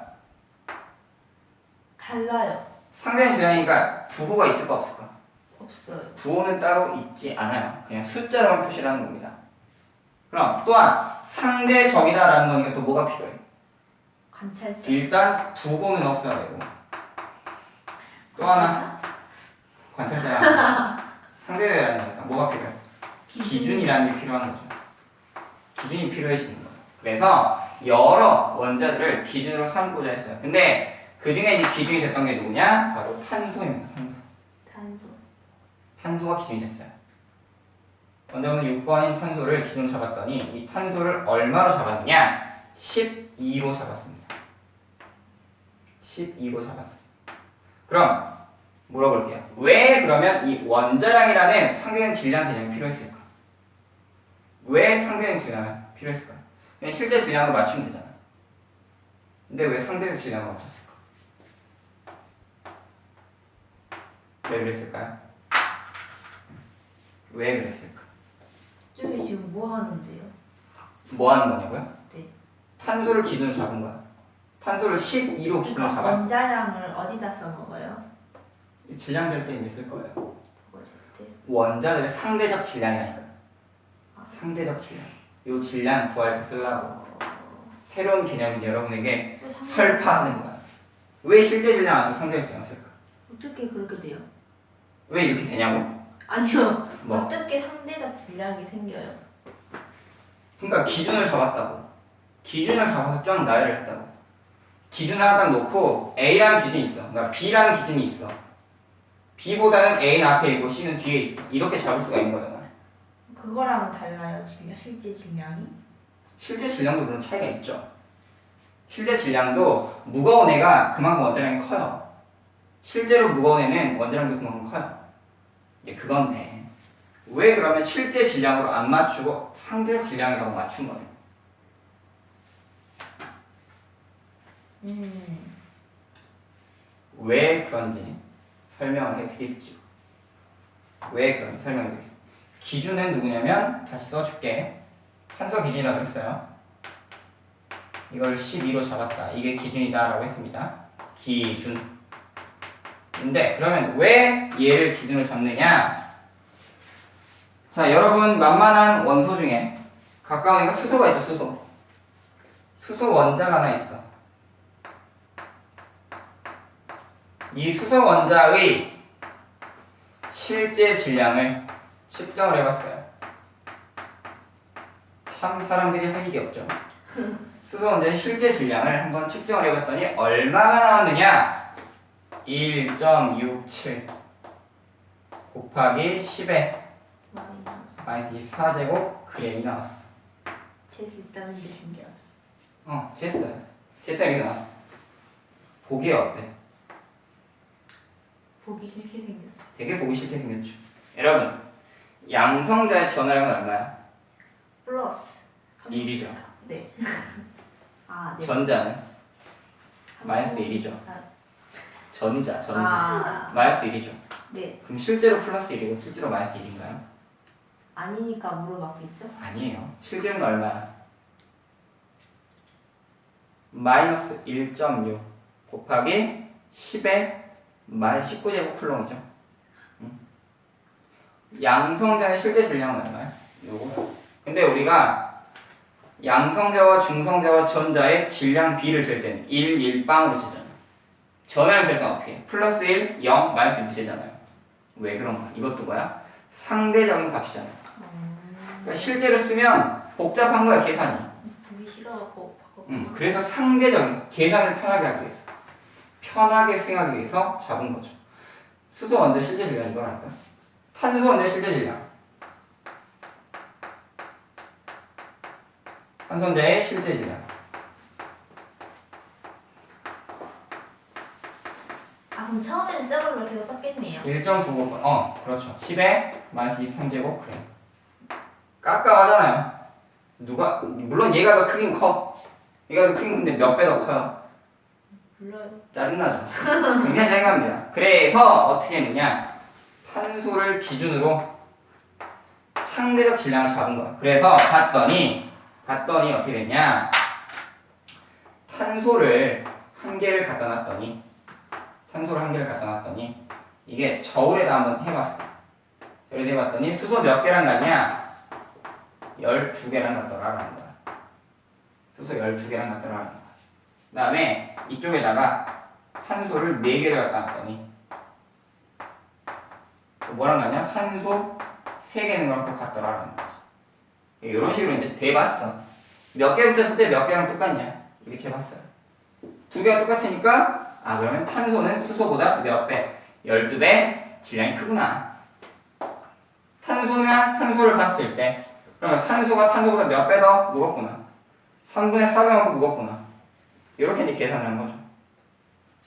달라요. 상대적인 질량이니까 부호가 있을까 없을까? 없어요. 부호는 따로 있지 않아요. 그냥 숫자로만 표시를 하는 겁니다. 그럼 또한 상대적이다라는 거니까 또 뭐가 필요해? 관찰자. 일단 부호는 없어야 되고 또 하나 관찰자가 상대적이라는 거니까 뭐가 필요해? 기준이라는 게 필요한 거죠. 기준이 필요해지는 거예요. 그래서 여러 원자들을 기준으로 삼고자 했어요. 근데 그 중에 이제 기준이 됐던 게 누구냐? 바로 탄소입니다. 탄소. 탄소가 기준이 됐어요. 원자번호 6번인 탄소를 기준으로 잡았더니 이 탄소를 얼마로 잡았느냐? 12로 잡았습니다. 12로 잡았어. 그럼 물어볼게요. 왜 그러면 이 원자량이라는 상대적 질량 개념이 필요했을까? 왜 상대적 질량이 필요했을까? 그냥 실제 질량으로 맞추면 되잖아. 근데 왜 상대적 질량으로 맞췄을까? 왜 그랬을까요? 왜 그랬을까? 저기 지금 뭐 하는데요? 뭐 하는 거냐고요? 네. 탄소를 기준으로 잡은 거야. 탄소를 12로 기준으로 그러니까 잡았어. 원자량을 어디다 써먹어요? 질량 절대는 있을 거예요. 저거 절대. 원자들의 상대적 질량이라니까. 아. 상대적 질량. 요 질량 구할 때 쓰려고 새로운 개념인 여러분에게 왜 상대- 설파하는 거야. 왜 실제 질량 안 써? 상대적 질량 쓸까? 어떻게 그렇게 돼요? 왜 이렇게 되냐고? 아니요. 뭐? 어떻게 상대적 질량이 생겨요? 그러니까 기준을 잡았다고. 기준을 잡아서 쫙 나열을 했다고. 기준을 하나 딱 놓고 A라는 기준이 있어. 그러니까 B라는 기준이 있어. B보다는 A는 앞에 있고 C는 뒤에 있어. 이렇게 잡을 수가 있는 거잖아. 그거랑은 달라요, 질량, 실제 질량이? 실제 질량도 물론 차이가 있죠. 실제 질량도 무거운 애가 그만큼 원자량이 커요. 실제로 무거운 애는 원자량도 그만큼 커요. 이제 그건 돼. 왜 그러면 실제 질량으로 안 맞추고 상대 질량이라고 맞춘 거예요? 왜 그런지 설명을 해드리죠. 왜 그런지 설명을 해드리죠. 기준은 누구냐면 다시 써줄게. 탄소 기준이라고 했어요. 이걸 12로 잡았다. 이게 기준이다 라고 했습니다. 기준. 근데 그러면 왜 얘를 기준으로 잡느냐? 자, 여러분 만만한 원소 중에 가까운 애가 수소가 있죠. 수소. 수소 원자가 하나 있어. 이 수소 원자의 실제 질량을 측정을 해봤어요. 참 사람들이 할 일이 없죠. 수소 원자의 실제 질량을 한번 측정을 해봤더니 얼마가 나왔느냐? 1.67 곱하기 10의 마이너스 24제곱 g이 나왔어. 재수 있다는 게 신기하다. 쟀어요. 쟀더니 이렇게 나왔어. 보기에 어때? 보기 싫게 생겼어. 되게 보기 싫게 생겼죠. 여러분, 양성자의 전화량은 얼마야? 플러스 1이죠. 네. 아, 네. 전자는 마이너스 1이죠. 전자. 아, 마이너스 1이죠. 네. 그럼 실제로 플러스 1이고 실제로 마이너스 1인가요? 아니니까 물어봤겠죠? 아니에요. 실제는 얼마야? 마이너스 1.6 곱하기 10의 마이너스 19제곱 쿨롱이죠. 양성자의 실제 질량은 얼마야? 요거. 근데 우리가 양성자와 중성자와 전자의 질량 비를 잴 때는 1, 1빵으로 재잖아. 전화를 잴 때는 어떻게 해? 플러스 1, 0, 마이너스 1 재잖아요. 왜 그런가? 이것도 뭐야? 상대적인 값이잖아. 그러니까 실제로 쓰면 복잡한 거야, 계산이. 보기 싫어갖고 바꿔. 그래서 상대적인 계산을 편하게 하기 위해서 편하게 수행하기 위해서 잡은 거죠. 수소 원자의 실제 질량 이거라니까. 탄소 원자의 실제 질량. 탄소 원자의 실제 질량. 아, 그럼 처음에는 저걸로 계속 썼겠네요. 1.95번. 그렇죠. 10에 마이너스 23제곱 그래. 깎아하잖아요. 누가 물론 얘가 더 크긴 커. 얘가 더 크긴 큰데 몇 배 더 커요. 불러요. 짜증나죠? 굉장히 짜증납니다. 그래서 어떻게 했느냐? 탄소를 기준으로 상대적 질량을 잡은 거야. 그래서 봤더니 어떻게 됐냐? 탄소를 한 개를 갖다 놨더니 이게 저울에다 한번 해봤어. 저울에다 해봤더니 수소 몇 개랑 같냐? 12개랑 같더라라는 거야. 수소 12개랑 같더라라는 거야. 그 다음에 이쪽에다가 탄소를 4개를 갖다 놨더니 뭐랑 같냐? 산소 3개는 거랑 똑같더라라는 거지. 이런 식으로 이제 대봤어. 몇 개 붙였을 때 몇 개랑 똑같냐? 이렇게 재봤어요. 2개가 똑같으니까 그러면 탄소는 수소보다 몇 배? 12배 질량이 크구나. 탄소나 산소를 봤을 때 그러면 산소가 탄소보다 몇 배 더 무겁구나. 3분의 4배만큼 무겁구나. 이렇게 이제 계산을 한 거죠.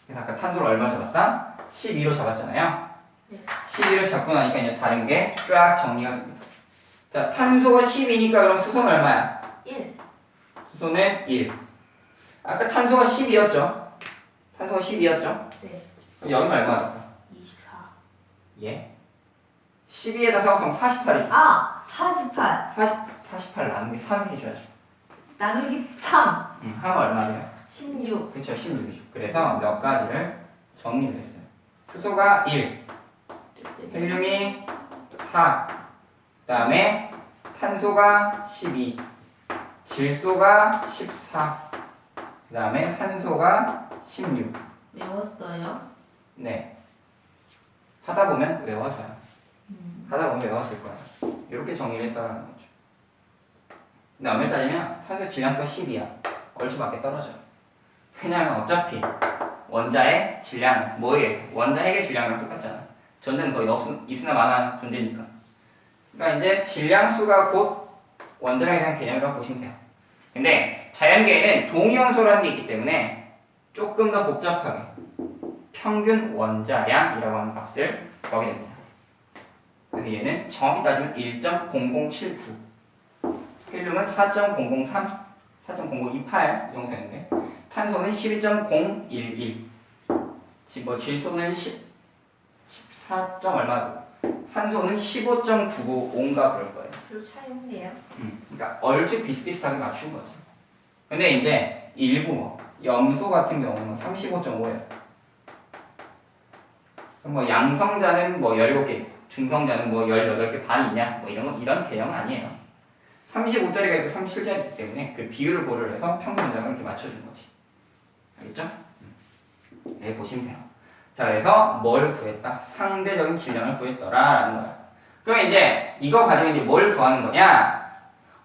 그래서 아까 탄소를 얼마 잡았다? 12로 잡았잖아요. 네. 12를 잡고 나니까 이제 다른 게 쫙 정리가 됩니다. 자, 탄소가 10이니까 그럼 수소는 얼마야? 1. 수소는 1. 아까 탄소가 10이었죠? 탄소가 10이었죠? 네. 그럼 여기는 얼마가 될까? 24. 예? 12에다 4 그럼 48이죠? 48 48 나누기 3 해줘야죠. 나누기 3 하면 얼마 돼요? 16 그쵸, 16이죠. 그래서 몇 가지를 정리를 했어요. 수소가 1, 헬륨이 4, 그 다음에 탄소가 12, 질소가 14, 그 다음에 산소가 16. 외웠어요? 네. 하다 보면 외워져요. 하다 보면 외웠을 거야. 이렇게 정리를 했다라는 거죠. 근데 엄밀히 따지면 탄소 질량수가 10이야. 얼추 밖에 떨어져요. 왜냐하면 어차피 원자의 질량은 뭐에 의해서? 원자 핵의 질량이랑 똑같잖아. 전자는 거의 있으나 마나 존재니까. 그러니까 이제 질량수가 곧 원자량에 대한 개념이라고 보시면 돼요. 근데 자연계에는 동위원소라는 게 있기 때문에 조금 더 복잡하게 평균 원자량이라고 하는 값을 구하게 됩니다. 그래서 얘는 정확히 따지면 1.0079, 헬륨은 4.003, 4.0028 이 정도 되는데 탄소는 12.011, 뭐 질소는 14. 얼마고 산소는 15.995인가 그럴 거예요. 별로 차이 없네요. 그러니까 얼추 비슷비슷하게 맞춘 거지. 근데 이제 일부 염소 같은 경우는 35.5예요. 뭐 양성자는 뭐 17개, 중성자는 뭐 18개 반 있냐? 뭐 이런 개념은 아니에요. 35짜리가 있고 37짜리이기 때문에 그 비율을 고려를 해서 평균 원자량을 이렇게 맞춰준 거지. 알겠죠? 이렇게 보시면 돼요. 자, 그래서 뭘 구했다? 상대적인 질량을 구했더라라는 거야. 그럼 이제 이거 가지고 이제 뭘 구하는 거냐?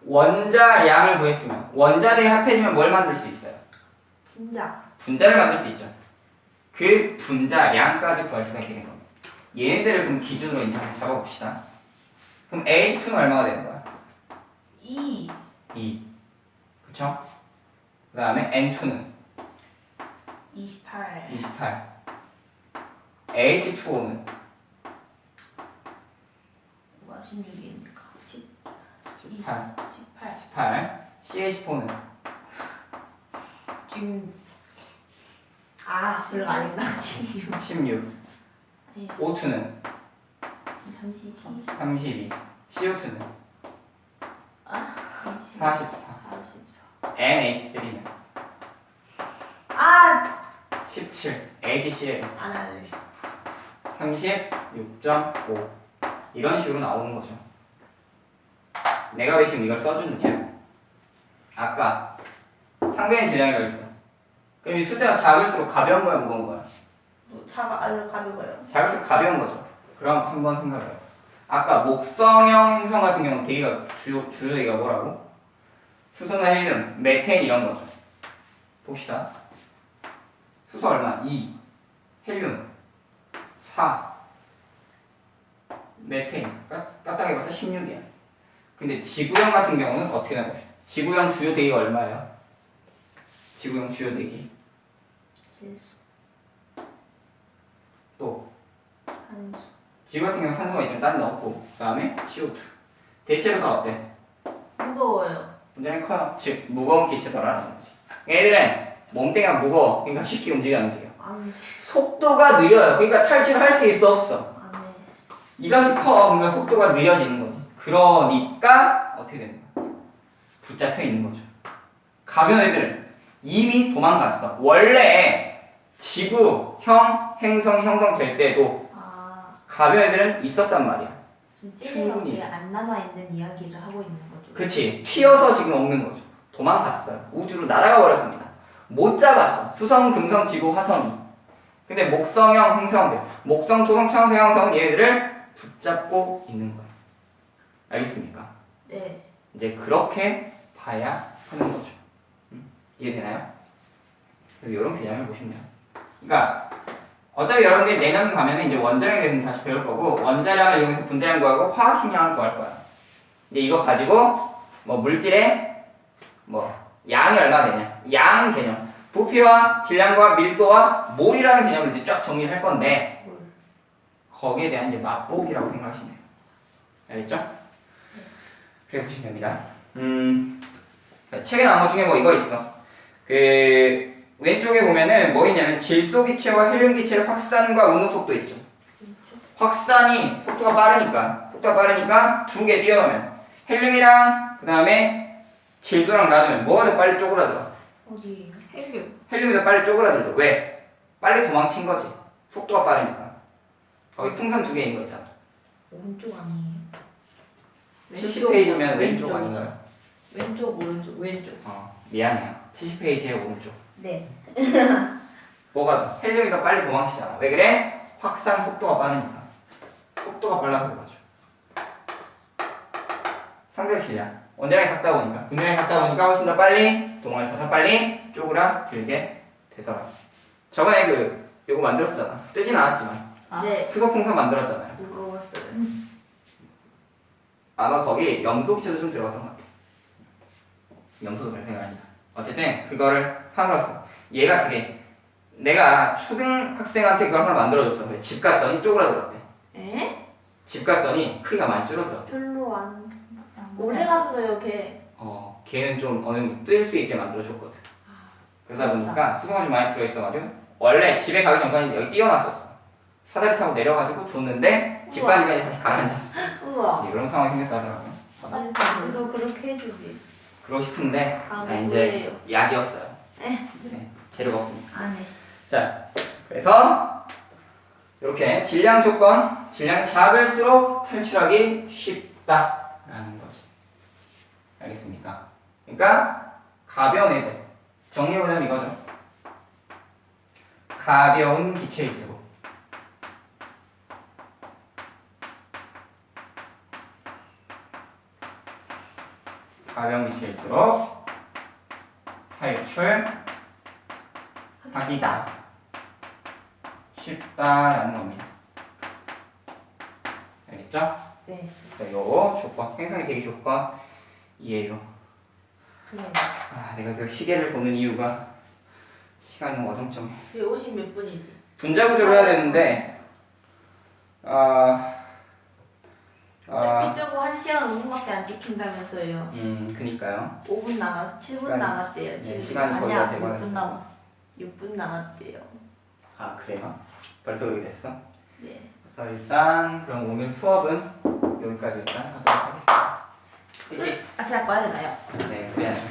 원자량을 구했으면 원자들이 합해지면 뭘 만들 수 있어요? 분자를 만들 수 있죠. 그 분자량까지 구할 수가 있게 된 겁니다. 얘네들을 그럼 기준으로 이제 한번 잡아봅시다. 그럼 H2는 얼마가 되는 거야? 2 그쵸? 그 다음에 N2는 28. 28. H2O는 16이니까 18. 18. 18. CH4는 지금 별로 아니구나 16 16. 네. O2는 32 32. CO2는 44. 44. NH3는 17. HCl 안 할래 36.5. 이런 식으로 나오는 거죠. 내가 왜 지금 이걸 써주느냐? 아까 상대의 질량이라고 했어. 그럼 이 숫자가 작을수록 가벼운 거야, 무거운 거야? 가벼워요. 작을수록 가벼운 거죠. 그럼 한번 생각해요. 아까 목성형 행성 같은 경우는 대기가 주요 대기가 뭐라고? 수소나 헬륨, 메테인 이런 거죠. 봅시다. 수소 얼마? 2. 헬륨 4. 메테인 까딱하게 봤다 16이야. 근데 지구형 같은 경우는 어떻게 나와요? 지구형 주요 대기가 얼마예요? 지구형 주요 대기 질소 또 산소 지구 같은 경우 산소가 있지만 다른 데 없고 그 다음에 CO2 대체로 다 어때? 무거워요 분자량이 커요. 즉 무거운 기체더라라는 거지. 얘들은 몸뚱이가 무거워. 그러니까 쉽게 움직여 안 움직여. 안 속도가 느려요. 그러니까 탈출할 수 있어 없어? 안 해. 이 값이 커. 그러니까 속도가 느려지는 거지. 그러니까 어떻게 되는 거야? 붙잡혀 있는 거죠. 가벼운 애들은 이미 도망갔어. 원래 지구형 행성이 형성될 때도 아, 가벼운 애들은 있었단 말이야. 좀 충분히 찌릿하게 안 남아있는 이야기를 하고 있는 거죠. 그치. 튀어서 지금 없는 거죠. 도망갔어요. 우주로 날아가 버렸습니다. 못 잡았어. 수성, 금성, 지구, 화성이. 근데 목성형 행성들, 목성, 토성, 청성 행성은 얘들을 붙잡고 있는 거예요. 알겠습니까? 네. 이제 그렇게 봐야 하는 거죠. 이해되나요? 그래서 이런 개념을 보시면 돼요. 그러니까 어차피 여러분들이 내년 가면 이제 원자량에 대해서 다시 배울 거고 원자량을 이용해서 분자량 구하고 화학식량을 구할 거야. 근데 이거 가지고 뭐 물질의 뭐 양이 얼마 되냐, 양 개념, 부피와 질량과 밀도와 몰이라는 개념을 이제 쫙 정리를 할 건데 거기에 대한 이제 맛보기라고 생각하시면 돼요. 알겠죠? 그래 보시면 됩니다. 책에 나온 것 중에 뭐 이거 있어. 그 왼쪽에 보면은 뭐 있냐면 질소 기체와 헬륨 기체의 확산과 운동 속도 있죠. 확산이 속도가 빠르니까 두 개 띄워놓으면 헬륨이랑 그 다음에 질소랑 놔두면 뭐가 더 빨리 쪼그라들어? 어디? 헬륨. 헬륨이 더 빨리 쪼그라들죠. 왜? 빨리 도망친 거지. 속도가 빠르니까. 거기 풍선 두 개 있는 거 있잖아. 오른쪽 아니에요? 70페이지면 왼쪽 아닌가요? 왼쪽 오른쪽 왼쪽. 미안해요. 70페이지의 오른쪽. 네. 뭐가 더? 헬륨이 더 빨리 도망치잖아. 왜 그래? 확산 속도가 빠르니까. 속도가 빨라서 그러죠. 상대 질량. 원자량이 작다 보니까, 분자량이 작다 보니까 훨씬 더 빨리 도망쳐서 빨리 쪼그라들게 되더라. 저번에 요거 만들었잖아. 뜨진 않았지만 네. 수소 풍선 만들었잖아요. 물어봤어요. 아마 거기 염소 기체도 좀 들어갔던 것 같아. 염소도 발생을 하니까. 어쨌든 그거를 함으로써 얘가 되게 내가 초등학생한테 그걸 하나 만들어줬어. 집 갔더니 쪼그라들었대. 에? 집 갔더니 크기가 많이 줄어들었대. 별로 안. 오래 갔어요, 걔. 걔는 좀 어느 정도 뜰 수 있게 만들어줬거든. 그러다 보니까 수소가 좀 많이 들어있어가지고 원래 집에 가기 전까지 여기 띄워놨었어. 사다리 타고 내려가지고 줬는데 집 가니까 이제 다시 가라앉았어. 우와. 이런 상황이 생겼다더라고요. 빨리 너 그렇게 해주지. 그러고 싶은데 아, 이제 뭐예요? 약이 없어요. 네. 재료가 없으니까. 안 해. 자, 그래서 이렇게 질량 조건, 질량이 작을수록 탈출하기 쉽다라는 거지. 알겠습니까? 그러니까 가벼운 애들 정리해보자면 이거죠. 가벼운 기체일수록 가벼운 기체일수록 탈출하기가 쉽다라는 겁니다. 알겠죠? 네. 요 조건, 행성의 대기 조건이에요. 그래. 내가 그 시계를 보는 이유가 시간이 너무 어정쩡해. 지금 50 몇 분이지? 분자 구조를 해야 되는데 어차피 저거 1시간 5분밖에 안 찍힌다면서요. 그니까요. 5분 남았어. 7분 시간이- 남았대요. 네, 지금. 시간이 거의 다 아니야, 돼버렸어. 6분 남았어. 6분 남았대요. 그래요? 벌써 그렇게 됐어? 네. 그래서 일단 그럼 오늘 수업은 여기까지 일단 하도록 하겠습니다. 제가 꺼야 되나요? 네, 그래야죠.